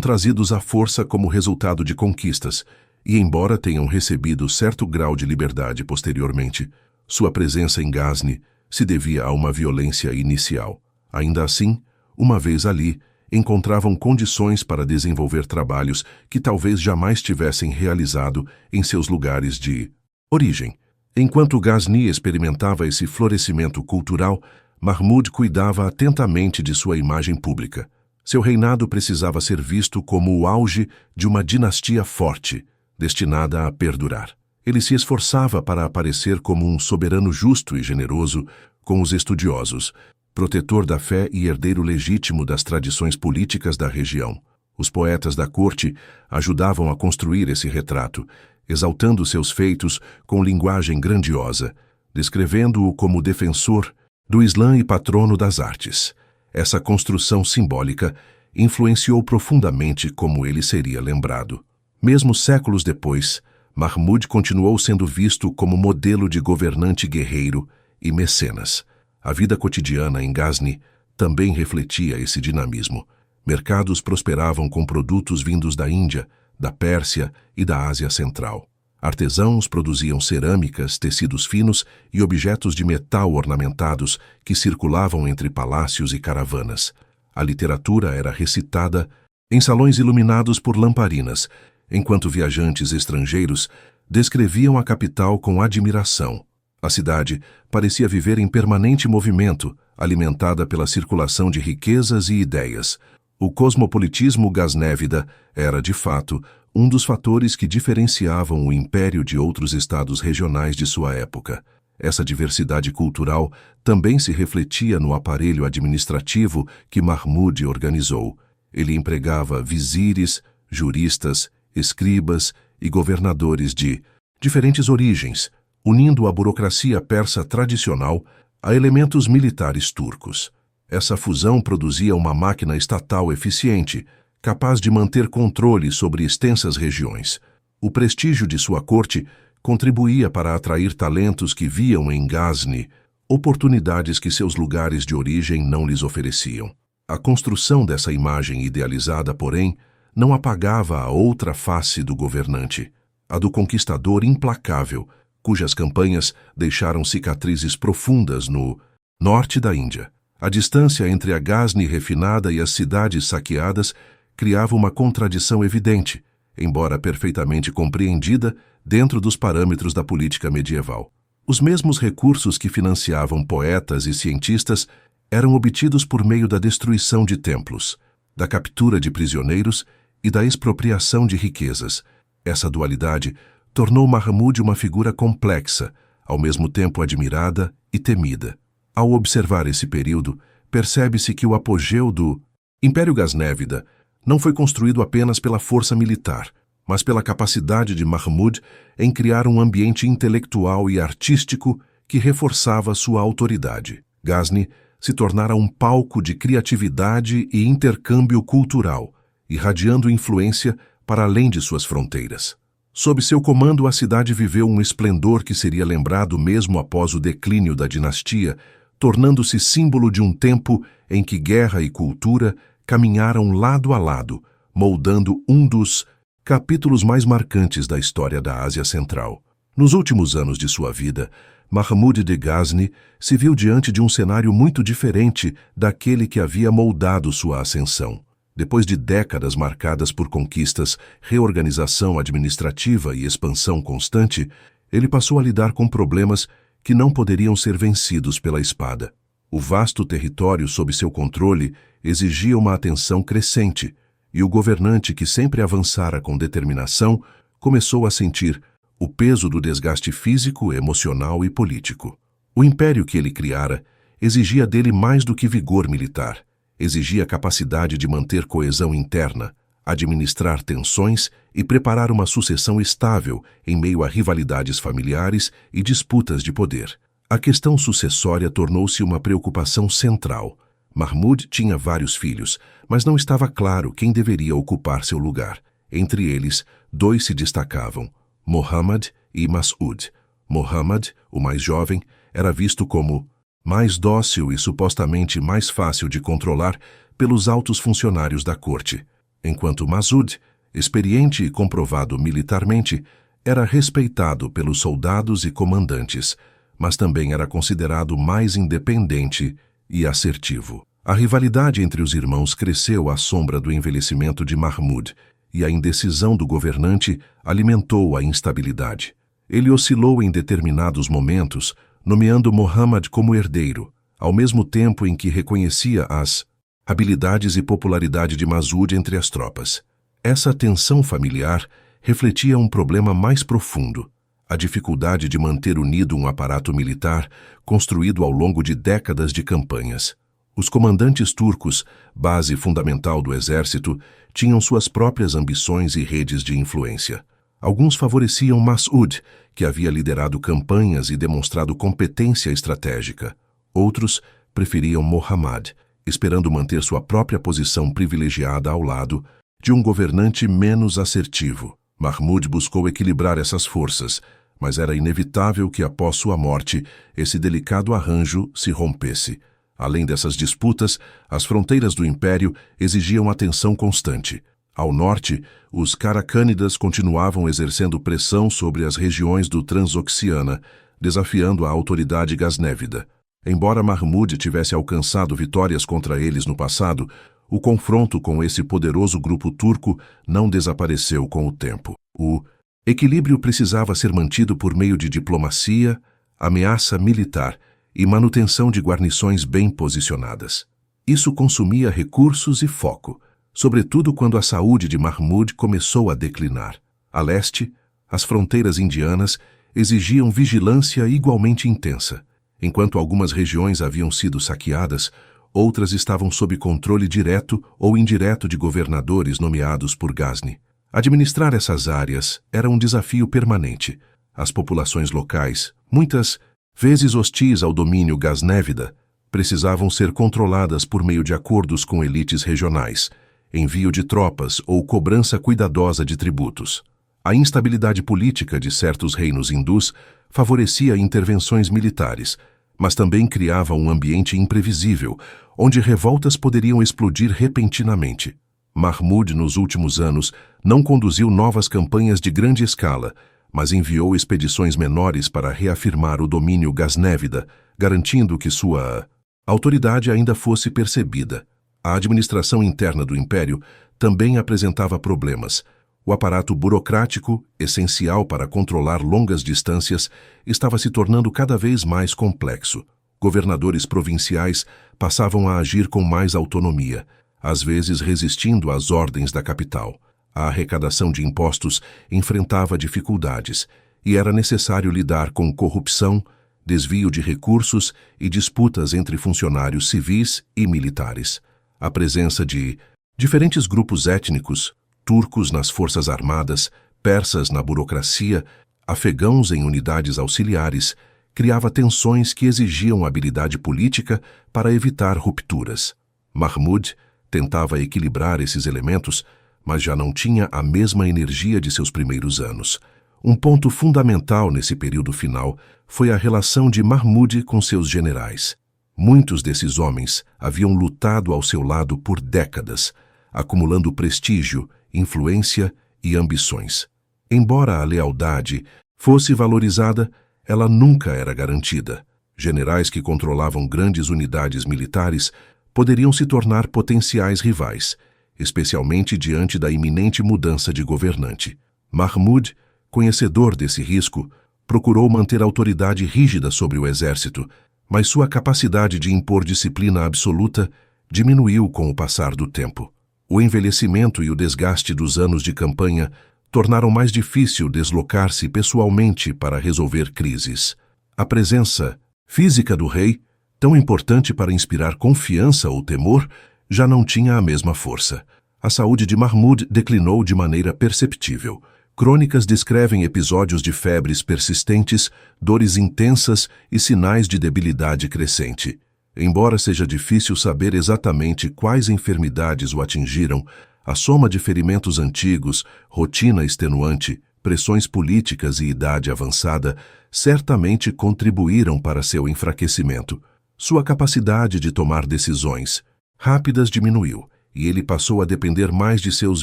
trazidos à força como resultado de conquistas, e embora tenham recebido certo grau de liberdade posteriormente, sua presença em Gazni se devia a uma violência inicial. Ainda assim, uma vez ali, encontravam condições para desenvolver trabalhos que talvez jamais tivessem realizado em seus lugares de origem. Enquanto Gazni experimentava esse florescimento cultural, Mahmud cuidava atentamente de sua imagem pública. Seu reinado precisava ser visto como o auge de uma dinastia forte, destinada a perdurar. Ele se esforçava para aparecer como um soberano justo e generoso com os estudiosos, protetor da fé e herdeiro legítimo das tradições políticas da região. Os poetas da corte ajudavam a construir esse retrato, exaltando seus feitos com linguagem grandiosa, descrevendo-o como defensor do Islã e patrono das artes. Essa construção simbólica influenciou profundamente como ele seria lembrado. Mesmo séculos depois, Mahmud continuou sendo visto como modelo de governante guerreiro e mecenas. A vida cotidiana em Ghazni também refletia esse dinamismo. Mercados prosperavam com produtos vindos da Índia, da Pérsia e da Ásia Central. Artesãos produziam cerâmicas, tecidos finos e objetos de metal ornamentados que circulavam entre palácios e caravanas. A literatura era recitada em salões iluminados por lamparinas, enquanto viajantes estrangeiros descreviam a capital com admiração. A cidade parecia viver em permanente movimento, alimentada pela circulação de riquezas e ideias. O cosmopolitismo ghaznévida era, de fato, um dos fatores que diferenciavam o império de outros estados regionais de sua época. Essa diversidade cultural também se refletia no aparelho administrativo que Mahmud organizou. Ele empregava vizires, juristas, escribas e governadores de diferentes origens, unindo a burocracia persa tradicional a elementos militares turcos. Essa fusão produzia uma máquina estatal eficiente, capaz de manter controle sobre extensas regiões. O prestígio de sua corte contribuía para atrair talentos que viam em Ghazni oportunidades que seus lugares de origem não lhes ofereciam. A construção dessa imagem idealizada, porém, não apagava a outra face do governante, a do conquistador implacável, cujas campanhas deixaram cicatrizes profundas no norte da Índia. A distância entre a Ghazni refinada e as cidades saqueadas criava uma contradição evidente, embora perfeitamente compreendida dentro dos parâmetros da política medieval. Os mesmos recursos que financiavam poetas e cientistas eram obtidos por meio da destruição de templos, da captura de prisioneiros e da expropriação de riquezas. Essa dualidade tornou Mahmud uma figura complexa, ao mesmo tempo admirada e temida. Ao observar esse período, percebe-se que o apogeu do Império Ghaznévida não foi construído apenas pela força militar, mas pela capacidade de Mahmud em criar um ambiente intelectual e artístico que reforçava sua autoridade. Ghazni se tornara um palco de criatividade e intercâmbio cultural, irradiando influência para além de suas fronteiras. Sob seu comando, a cidade viveu um esplendor que seria lembrado mesmo após o declínio da dinastia, tornando-se símbolo de um tempo em que guerra e cultura caminharam lado a lado, moldando um dos capítulos mais marcantes da história da Ásia Central. Nos últimos anos de sua vida, Mahmud de Ghazni se viu diante de um cenário muito diferente daquele que havia moldado sua ascensão. Depois de décadas marcadas por conquistas, reorganização administrativa e expansão constante, ele passou a lidar com problemas que não poderiam ser vencidos pela espada. O vasto território sob seu controle exigia uma atenção crescente, e o governante, que sempre avançara com determinação, começou a sentir o peso do desgaste físico, emocional e político. O império que ele criara exigia dele mais do que vigor militar. Exigia capacidade de manter coesão interna, administrar tensões e preparar uma sucessão estável em meio a rivalidades familiares e disputas de poder. A questão sucessória tornou-se uma preocupação central. Mahmud tinha vários filhos, mas não estava claro quem deveria ocupar seu lugar. Entre eles, dois se destacavam, Muhammad e Mas'ud. Muhammad, o mais jovem, era visto como mais dócil e supostamente mais fácil de controlar pelos altos funcionários da corte, enquanto Mas'ud, experiente e comprovado militarmente, era respeitado pelos soldados e comandantes, mas também era considerado mais independente e assertivo. A rivalidade entre os irmãos cresceu à sombra do envelhecimento de Mahmud, e a indecisão do governante alimentou a instabilidade. Ele oscilou em determinados momentos, nomeando Muhammad como herdeiro, ao mesmo tempo em que reconhecia as habilidades e popularidade de Mas'ud entre as tropas. Essa tensão familiar refletia um problema mais profundo, a dificuldade de manter unido um aparato militar construído ao longo de décadas de campanhas. Os comandantes turcos, base fundamental do exército, tinham suas próprias ambições e redes de influência. Alguns favoreciam Mas'ud, que havia liderado campanhas e demonstrado competência estratégica. Outros preferiam Muhammad, esperando manter sua própria posição privilegiada ao lado de um governante menos assertivo. Mahmud buscou equilibrar essas forças, mas era inevitável que após sua morte, esse delicado arranjo se rompesse. Além dessas disputas, as fronteiras do império exigiam atenção constante. Ao norte, os Caracânidas continuavam exercendo pressão sobre as regiões do Transoxiana, desafiando a autoridade gaznévida. Embora Mahmud tivesse alcançado vitórias contra eles no passado, o confronto com esse poderoso grupo turco não desapareceu com o tempo. O equilíbrio precisava ser mantido por meio de diplomacia, ameaça militar e manutenção de guarnições bem posicionadas. Isso consumia recursos e foco, sobretudo quando a saúde de Mahmud começou a declinar. A leste, as fronteiras indianas exigiam vigilância igualmente intensa. Enquanto algumas regiões haviam sido saqueadas, outras estavam sob controle direto ou indireto de governadores nomeados por Ghazni. Administrar essas áreas era um desafio permanente. As populações locais, muitas vezes hostis ao domínio gaznévida, precisavam ser controladas por meio de acordos com elites regionais, envio de tropas ou cobrança cuidadosa de tributos. A instabilidade política de certos reinos hindus favorecia intervenções militares, mas também criava um ambiente imprevisível, onde revoltas poderiam explodir repentinamente. Mahmud, nos últimos anos, não conduziu novas campanhas de grande escala, mas enviou expedições menores para reafirmar o domínio gaznévida, garantindo que sua autoridade ainda fosse percebida. A administração interna do império também apresentava problemas. O aparato burocrático, essencial para controlar longas distâncias, estava se tornando cada vez mais complexo. Governadores provinciais passavam a agir com mais autonomia, às vezes resistindo às ordens da capital. A arrecadação de impostos enfrentava dificuldades e era necessário lidar com corrupção, desvio de recursos e disputas entre funcionários civis e militares. A presença de diferentes grupos étnicos, turcos nas forças armadas, persas na burocracia, afegãos em unidades auxiliares, criava tensões que exigiam habilidade política para evitar rupturas. Mahmud tentava equilibrar esses elementos, mas já não tinha a mesma energia de seus primeiros anos. Um ponto fundamental nesse período final foi a relação de Mahmud com seus generais. Muitos desses homens haviam lutado ao seu lado por décadas, acumulando prestígio, influência e ambições. Embora a lealdade fosse valorizada, ela nunca era garantida. Generais que controlavam grandes unidades militares poderiam se tornar potenciais rivais, especialmente diante da iminente mudança de governante. Mahmud, conhecedor desse risco, procurou manter autoridade rígida sobre o exército, mas sua capacidade de impor disciplina absoluta diminuiu com o passar do tempo. O envelhecimento e o desgaste dos anos de campanha tornaram mais difícil deslocar-se pessoalmente para resolver crises. A presença física do rei, tão importante para inspirar confiança ou temor, já não tinha a mesma força. A saúde de Mahmud declinou de maneira perceptível. Crônicas descrevem episódios de febres persistentes, dores intensas e sinais de debilidade crescente. Embora seja difícil saber exatamente quais enfermidades o atingiram, a soma de ferimentos antigos, rotina extenuante, pressões políticas e idade avançada certamente contribuíram para seu enfraquecimento. Sua capacidade de tomar decisões rápidas diminuiu, e ele passou a depender mais de seus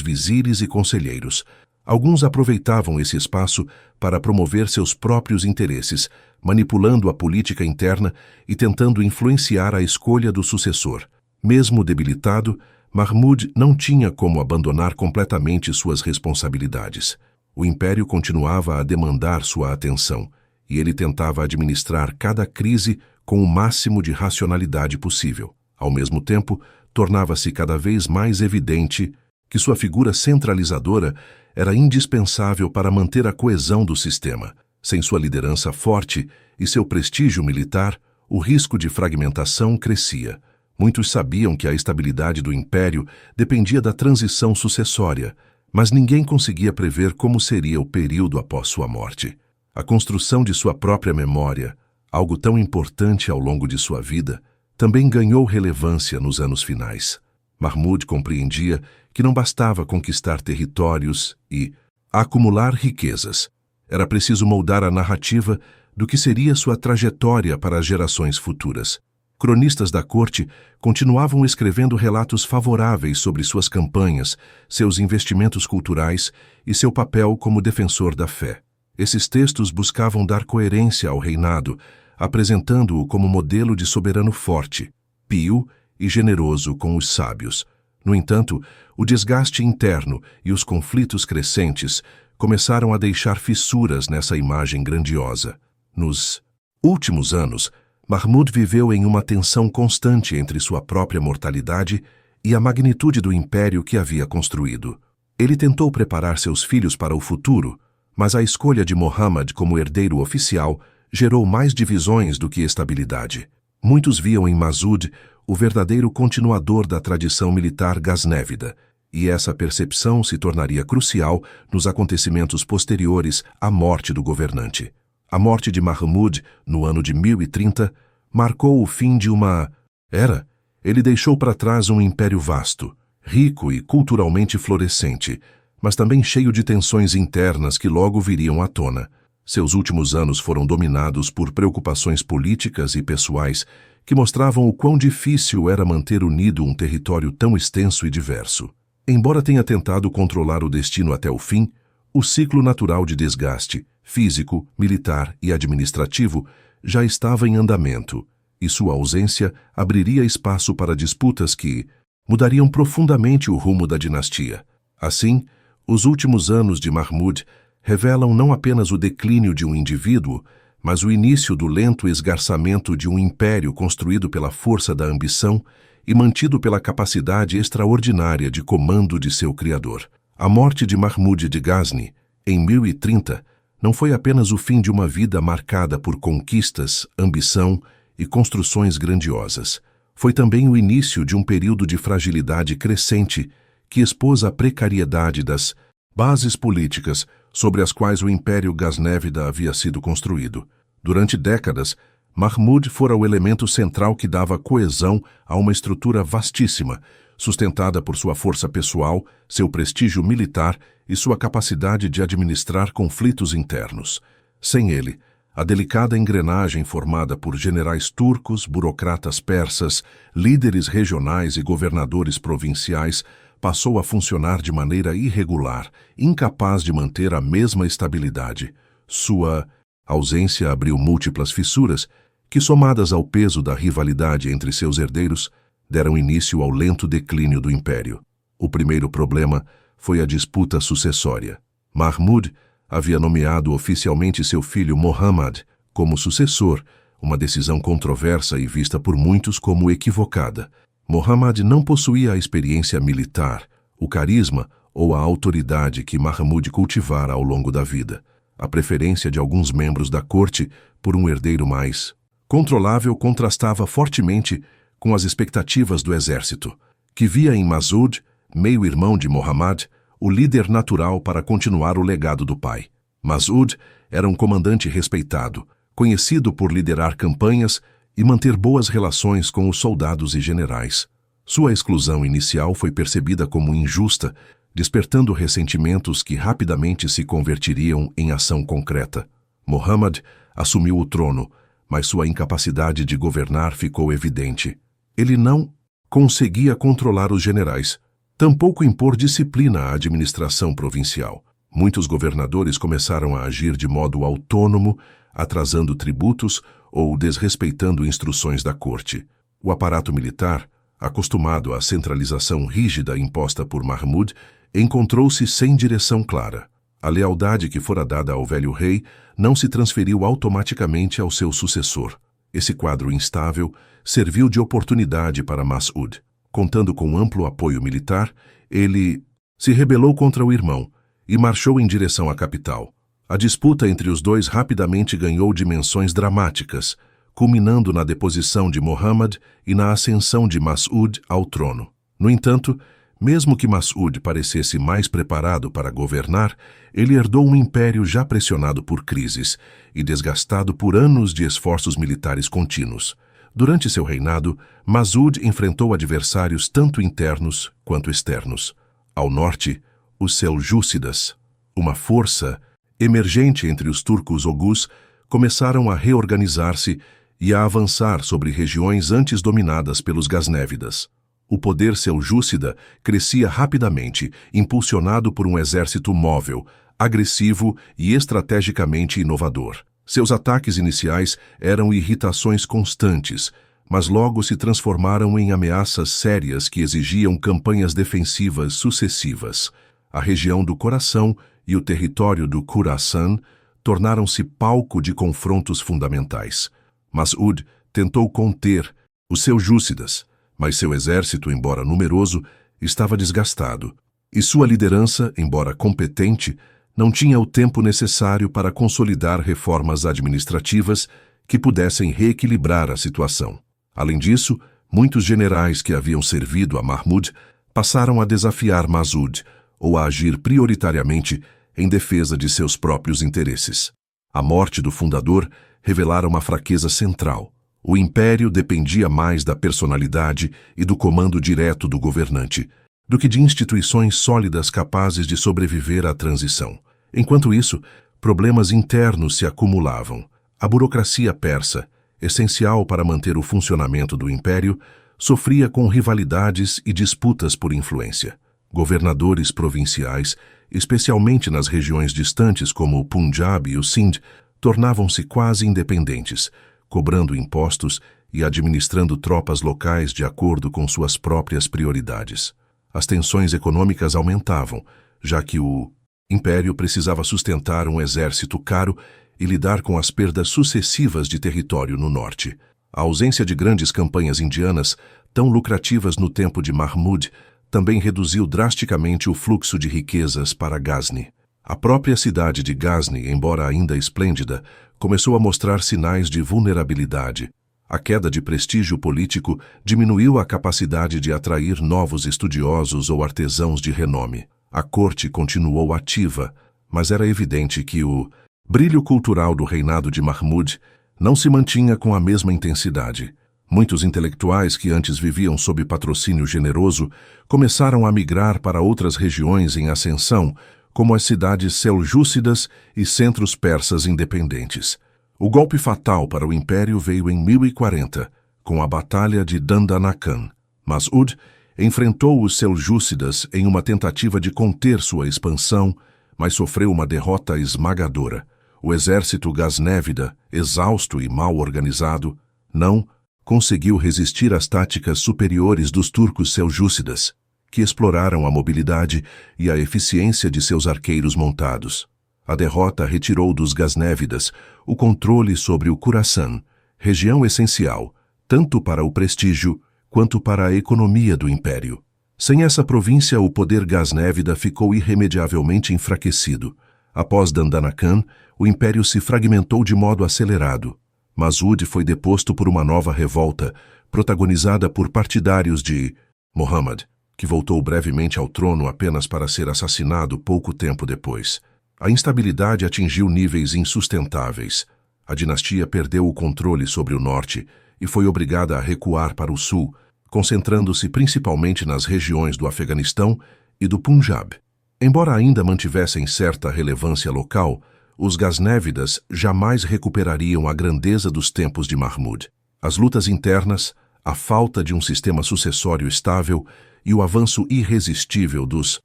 vizires e conselheiros. Alguns aproveitavam esse espaço para promover seus próprios interesses, manipulando a política interna e tentando influenciar a escolha do sucessor. Mesmo debilitado, Mahmud não tinha como abandonar completamente suas responsabilidades. O império continuava a demandar sua atenção, e ele tentava administrar cada crise com o máximo de racionalidade possível. Ao mesmo tempo, tornava-se cada vez mais evidente que sua figura centralizadora era indispensável para manter a coesão do sistema. Sem sua liderança forte e seu prestígio militar, o risco de fragmentação crescia. Muitos sabiam que a estabilidade do império dependia da transição sucessória, mas ninguém conseguia prever como seria o período após sua morte. A construção de sua própria memória, algo tão importante ao longo de sua vida, também ganhou relevância nos anos finais. Mahmud compreendia que não bastava conquistar territórios e acumular riquezas. Era preciso moldar a narrativa do que seria sua trajetória para as gerações futuras. Cronistas da corte continuavam escrevendo relatos favoráveis sobre suas campanhas, seus investimentos culturais e seu papel como defensor da fé. Esses textos buscavam dar coerência ao reinado, apresentando-o como modelo de soberano forte, pio e generoso com os sábios. No entanto, o desgaste interno e os conflitos crescentes começaram a deixar fissuras nessa imagem grandiosa. Nos últimos anos, Mahmud viveu em uma tensão constante entre sua própria mortalidade e a magnitude do império que havia construído. Ele tentou preparar seus filhos para o futuro, mas a escolha de Muhammad como herdeiro oficial gerou mais divisões do que estabilidade. Muitos viam em Mas'ud o verdadeiro continuador da tradição militar gaznévida, e essa percepção se tornaria crucial nos acontecimentos posteriores à morte do governante. A morte de Mahmud, no ano de 1030, marcou o fim de uma era. Ele deixou para trás um império vasto, rico e culturalmente florescente, mas também cheio de tensões internas que logo viriam à tona. Seus últimos anos foram dominados por preocupações políticas e pessoais que mostravam o quão difícil era manter unido um território tão extenso e diverso. Embora tenha tentado controlar o destino até o fim, o ciclo natural de desgaste, físico, militar e administrativo, já estava em andamento, e sua ausência abriria espaço para disputas que mudariam profundamente o rumo da dinastia. Assim, os últimos anos de Mahmud revelam não apenas o declínio de um indivíduo, mas o início do lento esgarçamento de um império construído pela força da ambição e mantido pela capacidade extraordinária de comando de seu criador. A morte de Mahmud de Ghazni, em 1030, não foi apenas o fim de uma vida marcada por conquistas, ambição e construções grandiosas. Foi também o início de um período de fragilidade crescente que expôs a precariedade das bases políticas sobre as quais o Império Gaznévida havia sido construído. Durante décadas, Mahmud fora o elemento central que dava coesão a uma estrutura vastíssima, sustentada por sua força pessoal, seu prestígio militar e sua capacidade de administrar conflitos internos. Sem ele, a delicada engrenagem formada por generais turcos, burocratas persas, líderes regionais e governadores provinciais passou a funcionar de maneira irregular, incapaz de manter a mesma estabilidade. Sua ausência abriu múltiplas fissuras que, somadas ao peso da rivalidade entre seus herdeiros, deram início ao lento declínio do império. O primeiro problema foi a disputa sucessória. Mahmud havia nomeado oficialmente seu filho Muhammad como sucessor, uma decisão controversa e vista por muitos como equivocada. Muhammad não possuía a experiência militar, o carisma ou a autoridade que Mahmud cultivara ao longo da vida. A preferência de alguns membros da corte por um herdeiro mais controlável contrastava fortemente com as expectativas do exército, que via em Mas'ud, meio-irmão de Muhammad, o líder natural para continuar o legado do pai. Mas'ud era um comandante respeitado, conhecido por liderar campanhas e manter boas relações com os soldados e generais. Sua exclusão inicial foi percebida como injusta, despertando ressentimentos que rapidamente se convertiriam em ação concreta. Muhammad assumiu o trono, mas sua incapacidade de governar ficou evidente. Ele não conseguia controlar os generais, tampouco impor disciplina à administração provincial. Muitos governadores começaram a agir de modo autônomo, atrasando tributos ou desrespeitando instruções da corte. O aparato militar, acostumado à centralização rígida imposta por Mahmud, encontrou-se sem direção clara. A lealdade que fora dada ao velho rei não se transferiu automaticamente ao seu sucessor. Esse quadro instável serviu de oportunidade para Mas'ud. Contando com amplo apoio militar, ele se rebelou contra o irmão e marchou em direção à capital. A disputa entre os dois rapidamente ganhou dimensões dramáticas, culminando na deposição de Muhammad e na ascensão de Mas'ud ao trono. No entanto, mesmo que Mas'ud parecesse mais preparado para governar, ele herdou um império já pressionado por crises e desgastado por anos de esforços militares contínuos. Durante seu reinado, Mas'ud enfrentou adversários tanto internos quanto externos. Ao norte, os Seljúcidas, uma força emergente entre os turcos oghuz, começaram a reorganizar-se e a avançar sobre regiões antes dominadas pelos gaznêvidas. O poder seljúcida crescia rapidamente, impulsionado por um exército móvel, agressivo e estrategicamente inovador. Seus ataques iniciais eram irritações constantes, mas logo se transformaram em ameaças sérias que exigiam campanhas defensivas sucessivas. A região do Coração e o território do Khurasan tornaram-se palco de confrontos fundamentais. Mas'ud tentou conter os seljúcidas, mas seu exército, embora numeroso, estava desgastado, e sua liderança, embora competente, não tinha o tempo necessário para consolidar reformas administrativas que pudessem reequilibrar a situação. Além disso, muitos generais que haviam servido a Mahmud passaram a desafiar Mas'ud ou a agir prioritariamente em defesa de seus próprios interesses. A morte do fundador revelara uma fraqueza central. O império dependia mais da personalidade e do comando direto do governante, do que de instituições sólidas capazes de sobreviver à transição. Enquanto isso, problemas internos se acumulavam. A burocracia persa, essencial para manter o funcionamento do império, sofria com rivalidades e disputas por influência. Governadores provinciais, especialmente nas regiões distantes como o Punjab e o Sindh, tornavam-se quase independentes, cobrando impostos e administrando tropas locais de acordo com suas próprias prioridades. As tensões econômicas aumentavam, já que o império precisava sustentar um exército caro e lidar com as perdas sucessivas de território no norte. A ausência de grandes campanhas indianas, tão lucrativas no tempo de Mahmud, também reduziu drasticamente o fluxo de riquezas para Ghazni. A própria cidade de Ghazni, embora ainda esplêndida, começou a mostrar sinais de vulnerabilidade. A queda de prestígio político diminuiu a capacidade de atrair novos estudiosos ou artesãos de renome. A corte continuou ativa, mas era evidente que o brilho cultural do reinado de Mahmud não se mantinha com a mesma intensidade. Muitos intelectuais que antes viviam sob patrocínio generoso começaram a migrar para outras regiões em ascensão, como as cidades seljúcidas e centros persas independentes. O golpe fatal para o império veio em 1040, com a Batalha de Dandanakan. Mas'ud enfrentou os seljúcidas em uma tentativa de conter sua expansão, mas sofreu uma derrota esmagadora. O exército gaznévida, exausto e mal organizado, não conseguiu resistir às táticas superiores dos turcos seljúcidas, que exploraram a mobilidade e a eficiência de seus arqueiros montados. A derrota retirou dos gaznévidas o controle sobre o Khurasan, região essencial, tanto para o prestígio quanto para a economia do império. Sem essa província, o poder gaznévida ficou irremediavelmente enfraquecido. Após Dandanakan, o império se fragmentou de modo acelerado. Mas'ud foi deposto por uma nova revolta, protagonizada por partidários de Muhammad, que voltou brevemente ao trono apenas para ser assassinado pouco tempo depois. A instabilidade atingiu níveis insustentáveis. A dinastia perdeu o controle sobre o norte e foi obrigada a recuar para o sul, concentrando-se principalmente nas regiões do Afeganistão e do Punjab. Embora ainda mantivessem certa relevância local, os gaznévidas jamais recuperariam a grandeza dos tempos de Mahmud. As lutas internas, a falta de um sistema sucessório estável e o avanço irresistível dos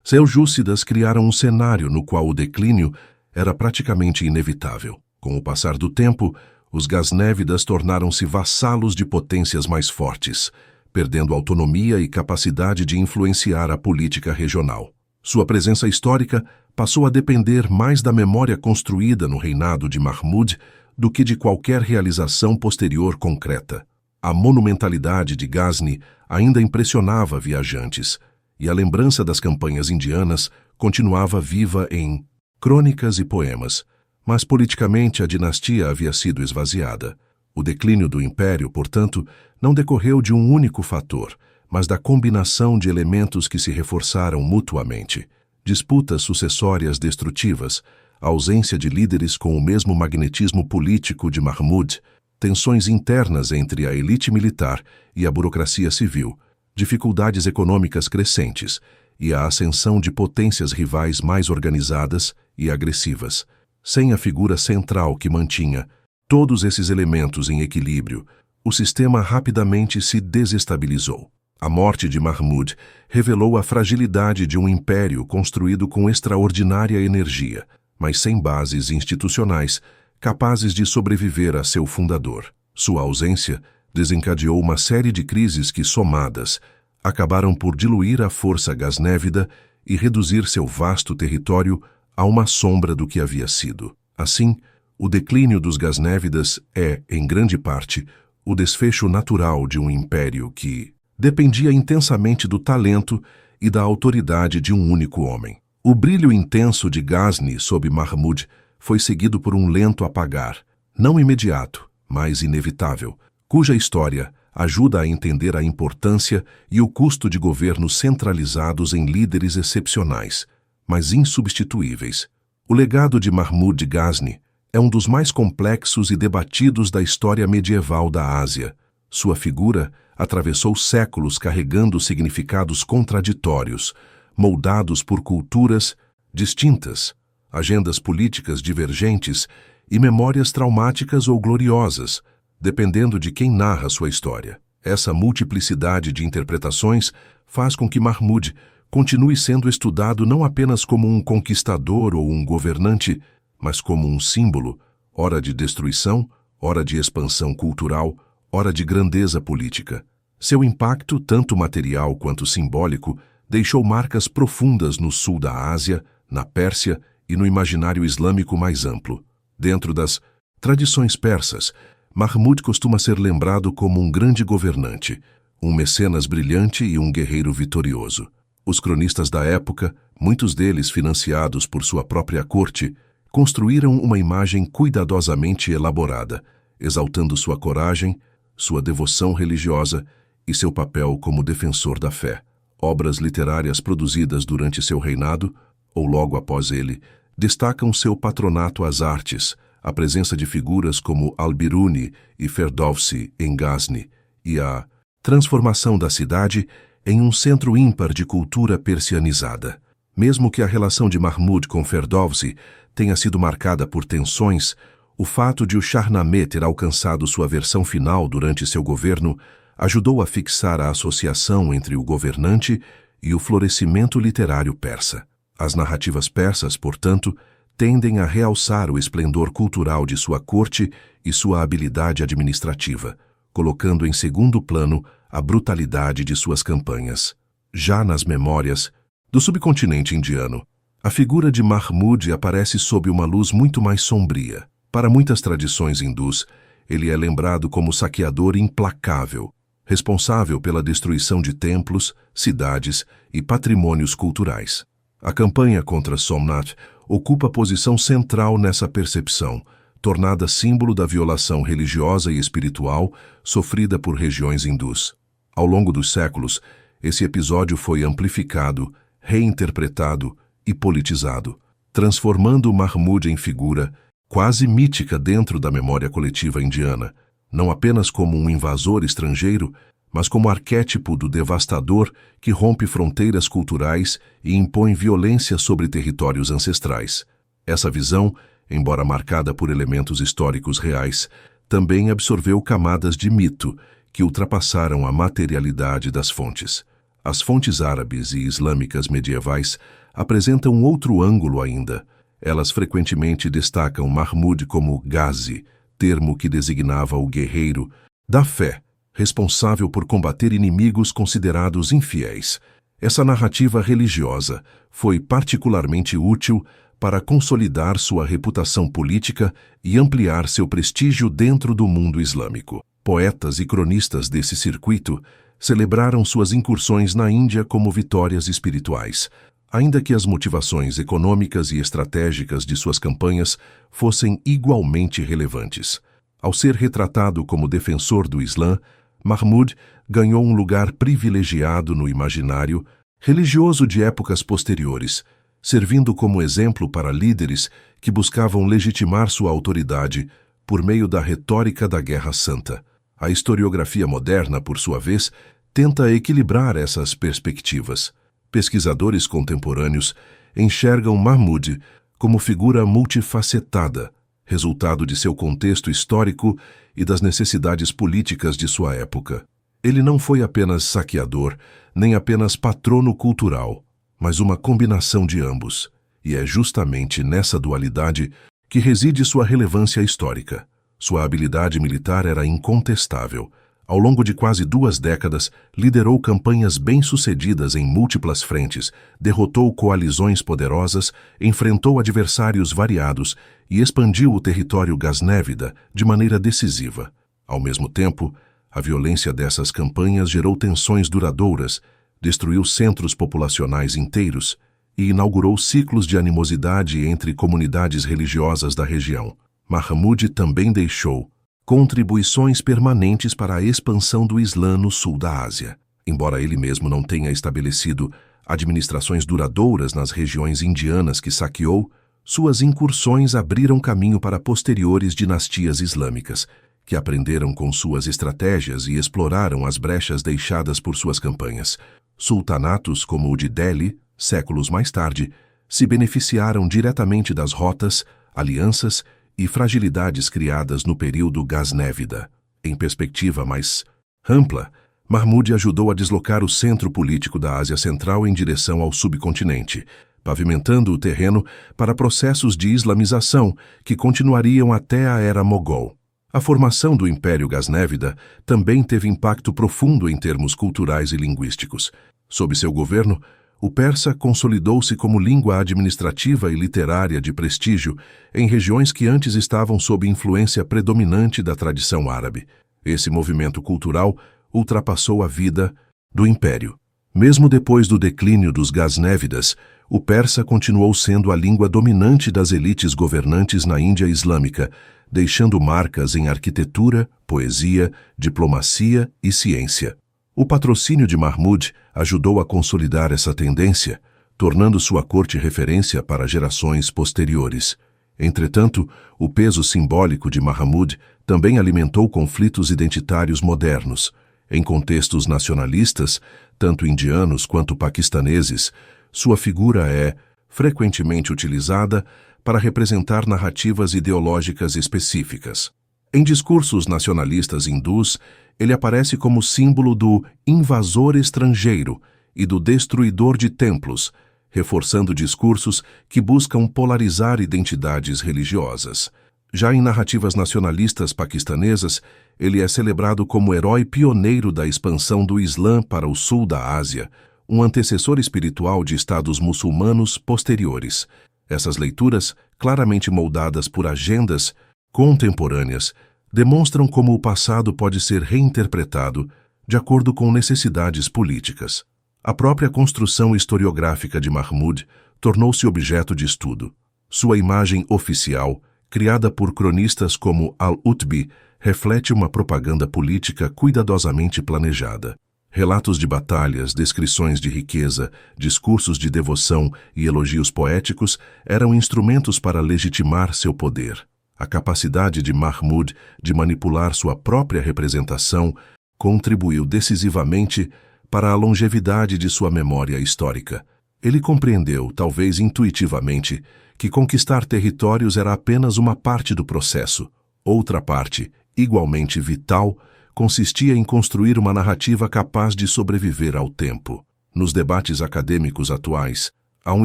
seljúcidas criaram um cenário no qual o declínio era praticamente inevitável. Com o passar do tempo, os gaznévidas tornaram-se vassalos de potências mais fortes, perdendo autonomia e capacidade de influenciar a política regional. Sua presença histórica passou a depender mais da memória construída no reinado de Mahmud do que de qualquer realização posterior concreta. A monumentalidade de Ghazni ainda impressionava viajantes, e a lembrança das campanhas indianas continuava viva em crônicas e poemas, mas politicamente a dinastia havia sido esvaziada. O declínio do império, portanto, não decorreu de um único fator, mas da combinação de elementos que se reforçaram mutuamente. Disputas sucessórias destrutivas, a ausência de líderes com o mesmo magnetismo político de Mahmud, tensões internas entre a elite militar e a burocracia civil, dificuldades econômicas crescentes e a ascensão de potências rivais mais organizadas e agressivas. Sem a figura central que mantinha todos esses elementos em equilíbrio, o sistema rapidamente se desestabilizou. A morte de Mahmud revelou a fragilidade de um império construído com extraordinária energia, mas sem bases institucionais capazes de sobreviver a seu fundador. Sua ausência desencadeou uma série de crises que, somadas, acabaram por diluir a força gaznévida e reduzir seu vasto território a uma sombra do que havia sido. Assim, o declínio dos Gaznévidas é, em grande parte, o desfecho natural de um império que dependia intensamente do talento e da autoridade de um único homem. O brilho intenso de Ghazni sob Mahmud foi seguido por um lento apagar, não imediato, mas inevitável, cuja história ajuda a entender a importância e o custo de governos centralizados em líderes excepcionais, mas insubstituíveis. O legado de Mahmud Ghazni é um dos mais complexos e debatidos da história medieval da Ásia. Sua figura atravessou séculos carregando significados contraditórios, moldados por culturas distintas, agendas políticas divergentes e memórias traumáticas ou gloriosas, dependendo de quem narra sua história. Essa multiplicidade de interpretações faz com que Mahmud continue sendo estudado não apenas como um conquistador ou um governante, mas como um símbolo, ora de destruição, ora de expansão cultural, ora de grandeza política. Seu impacto, tanto material quanto simbólico, deixou marcas profundas no sul da Ásia, na Pérsia e no imaginário islâmico mais amplo. Dentro das tradições persas, Mahmud costuma ser lembrado como um grande governante, um mecenas brilhante e um guerreiro vitorioso. Os cronistas da época, muitos deles financiados por sua própria corte, construíram uma imagem cuidadosamente elaborada, exaltando sua coragem, sua devoção religiosa e seu papel como defensor da fé. Obras literárias produzidas durante seu reinado, ou logo após ele, destacam seu patronato às artes, a presença de figuras como Al-Biruni e Ferdowsi em Ghazni, e a transformação da cidade em um centro ímpar de cultura persianizada. Mesmo que a relação de Mahmud com Ferdowsi tenha sido marcada por tensões, o fato de o Shahnameh ter alcançado sua versão final durante seu governo ajudou a fixar a associação entre o governante e o florescimento literário persa. As narrativas persas, portanto, tendem a realçar o esplendor cultural de sua corte e sua habilidade administrativa, colocando em segundo plano a brutalidade de suas campanhas. Já nas memórias do subcontinente indiano, a figura de Mahmud aparece sob uma luz muito mais sombria. Para muitas tradições hindus, ele é lembrado como saqueador implacável, responsável pela destruição de templos, cidades e patrimônios culturais. A campanha contra Somnath ocupa posição central nessa percepção, tornada símbolo da violação religiosa e espiritual sofrida por regiões hindus. Ao longo dos séculos, esse episódio foi amplificado, reinterpretado e politizado, transformando Mahmud em figura quase mítica dentro da memória coletiva indiana, não apenas como um invasor estrangeiro, mas como arquétipo do devastador que rompe fronteiras culturais e impõe violência sobre territórios ancestrais. Essa visão, embora marcada por elementos históricos reais, também absorveu camadas de mito que ultrapassaram a materialidade das fontes. As fontes árabes e islâmicas medievais apresentam outro ângulo ainda. Elas frequentemente destacam Mahmud como Ghazi, termo que designava o guerreiro da fé, responsável por combater inimigos considerados infiéis. Essa narrativa religiosa foi particularmente útil para consolidar sua reputação política e ampliar seu prestígio dentro do mundo islâmico. Poetas e cronistas desse circuito celebraram suas incursões na Índia como vitórias espirituais, ainda que as motivações econômicas e estratégicas de suas campanhas fossem igualmente relevantes. Ao ser retratado como defensor do Islã, Mahmud ganhou um lugar privilegiado no imaginário religioso de épocas posteriores, servindo como exemplo para líderes que buscavam legitimar sua autoridade por meio da retórica da Guerra Santa. A historiografia moderna, por sua vez, tenta equilibrar essas perspectivas. Pesquisadores contemporâneos enxergam Mahmud como figura multifacetada, resultado de seu contexto histórico e das necessidades políticas de sua época. Ele não foi apenas saqueador, nem apenas patrono cultural, mas uma combinação de ambos. E é justamente nessa dualidade que reside sua relevância histórica. Sua habilidade militar era incontestável. Ao longo de quase 2 décadas, liderou campanhas bem-sucedidas em múltiplas frentes, derrotou coalizões poderosas, enfrentou adversários variados e expandiu o território gaznévida de maneira decisiva. Ao mesmo tempo, a violência dessas campanhas gerou tensões duradouras, destruiu centros populacionais inteiros e inaugurou ciclos de animosidade entre comunidades religiosas da região. Mahmud também deixou contribuições permanentes para a expansão do Islã no sul da Ásia. Embora ele mesmo não tenha estabelecido administrações duradouras nas regiões indianas que saqueou, suas incursões abriram caminho para posteriores dinastias islâmicas, que aprenderam com suas estratégias e exploraram as brechas deixadas por suas campanhas. Sultanatos como o de Delhi, séculos mais tarde, se beneficiaram diretamente das rotas, alianças e fragilidades criadas no período gaznévida. Em perspectiva mais ampla, Mahmud ajudou a deslocar o centro político da Ásia Central em direção ao subcontinente, pavimentando o terreno para processos de islamização que continuariam até a era mogol. A formação do Império Gaznévida também teve impacto profundo em termos culturais e linguísticos. Sob seu governo, o persa consolidou-se como língua administrativa e literária de prestígio em regiões que antes estavam sob influência predominante da tradição árabe. Esse movimento cultural ultrapassou a vida do império. Mesmo depois do declínio dos Gaznévidas, o persa continuou sendo a língua dominante das elites governantes na Índia Islâmica, deixando marcas em arquitetura, poesia, diplomacia e ciência. O patrocínio de Mahmud ajudou a consolidar essa tendência, tornando sua corte referência para gerações posteriores. Entretanto, o peso simbólico de Mahmud também alimentou conflitos identitários modernos. Em contextos nacionalistas, tanto indianos quanto paquistaneses, sua figura é frequentemente utilizada para representar narrativas ideológicas específicas. Em discursos nacionalistas hindus, ele aparece como símbolo do invasor estrangeiro e do destruidor de templos, reforçando discursos que buscam polarizar identidades religiosas. Já em narrativas nacionalistas paquistanesas, ele é celebrado como herói pioneiro da expansão do Islã para o sul da Ásia, um antecessor espiritual de estados muçulmanos posteriores. Essas leituras, claramente moldadas por agendas contemporâneas, demonstram como o passado pode ser reinterpretado de acordo com necessidades políticas. A própria construção historiográfica de Mahmud tornou-se objeto de estudo. Sua imagem oficial, criada por cronistas como Al-Utbi, reflete uma propaganda política cuidadosamente planejada. Relatos de batalhas, descrições de riqueza, discursos de devoção e elogios poéticos eram instrumentos para legitimar seu poder. A capacidade de Mahmud de manipular sua própria representação contribuiu decisivamente para a longevidade de sua memória histórica. Ele compreendeu, talvez intuitivamente, que conquistar territórios era apenas uma parte do processo. Outra parte, igualmente vital, consistia em construir uma narrativa capaz de sobreviver ao tempo. Nos debates acadêmicos atuais, há um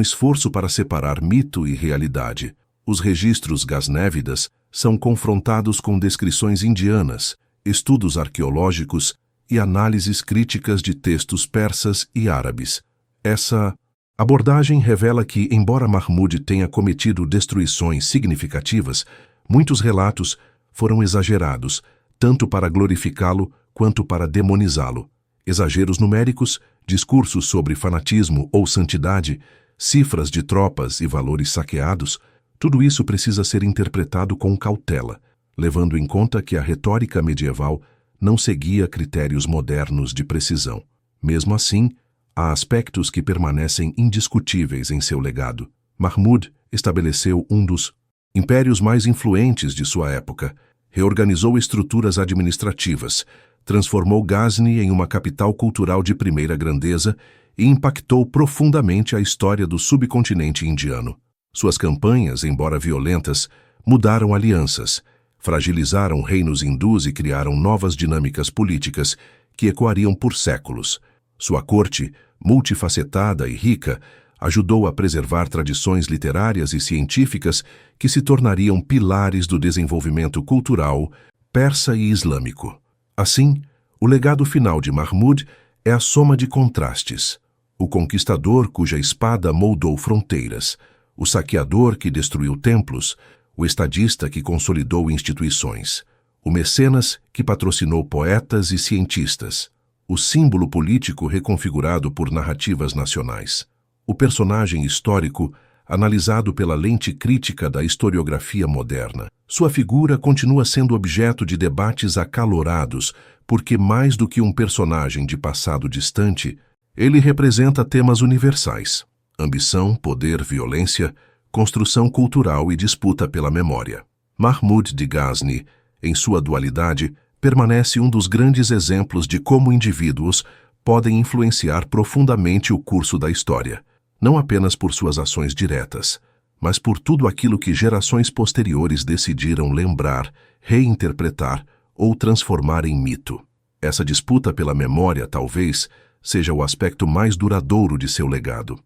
esforço para separar mito e realidade. Os registros gaznévidas são confrontados com descrições indianas, estudos arqueológicos e análises críticas de textos persas e árabes. Essa abordagem revela que, embora Mahmud tenha cometido destruições significativas, muitos relatos foram exagerados, tanto para glorificá-lo quanto para demonizá-lo. Exageros numéricos, discursos sobre fanatismo ou santidade, cifras de tropas e valores saqueados, tudo isso precisa ser interpretado com cautela, levando em conta que a retórica medieval não seguia critérios modernos de precisão. Mesmo assim, há aspectos que permanecem indiscutíveis em seu legado. Mahmud estabeleceu um dos impérios mais influentes de sua época, reorganizou estruturas administrativas, transformou Ghazni em uma capital cultural de primeira grandeza e impactou profundamente a história do subcontinente indiano. Suas campanhas, embora violentas, mudaram alianças, fragilizaram reinos hindus e criaram novas dinâmicas políticas que ecoariam por séculos. Sua corte, multifacetada e rica, ajudou a preservar tradições literárias e científicas que se tornariam pilares do desenvolvimento cultural persa e islâmico. Assim, o legado final de Mahmud é a soma de contrastes: o conquistador cuja espada moldou fronteiras, o saqueador que destruiu templos, o estadista que consolidou instituições, o mecenas que patrocinou poetas e cientistas, o símbolo político reconfigurado por narrativas nacionais, o personagem histórico analisado pela lente crítica da historiografia moderna. Sua figura continua sendo objeto de debates acalorados, porque mais do que um personagem de passado distante, ele representa temas universais: ambição, poder, violência, construção cultural e disputa pela memória. Mahmud de Ghazni, em sua dualidade, permanece um dos grandes exemplos de como indivíduos podem influenciar profundamente o curso da história, não apenas por suas ações diretas, mas por tudo aquilo que gerações posteriores decidiram lembrar, reinterpretar ou transformar em mito. Essa disputa pela memória, talvez, seja o aspecto mais duradouro de seu legado.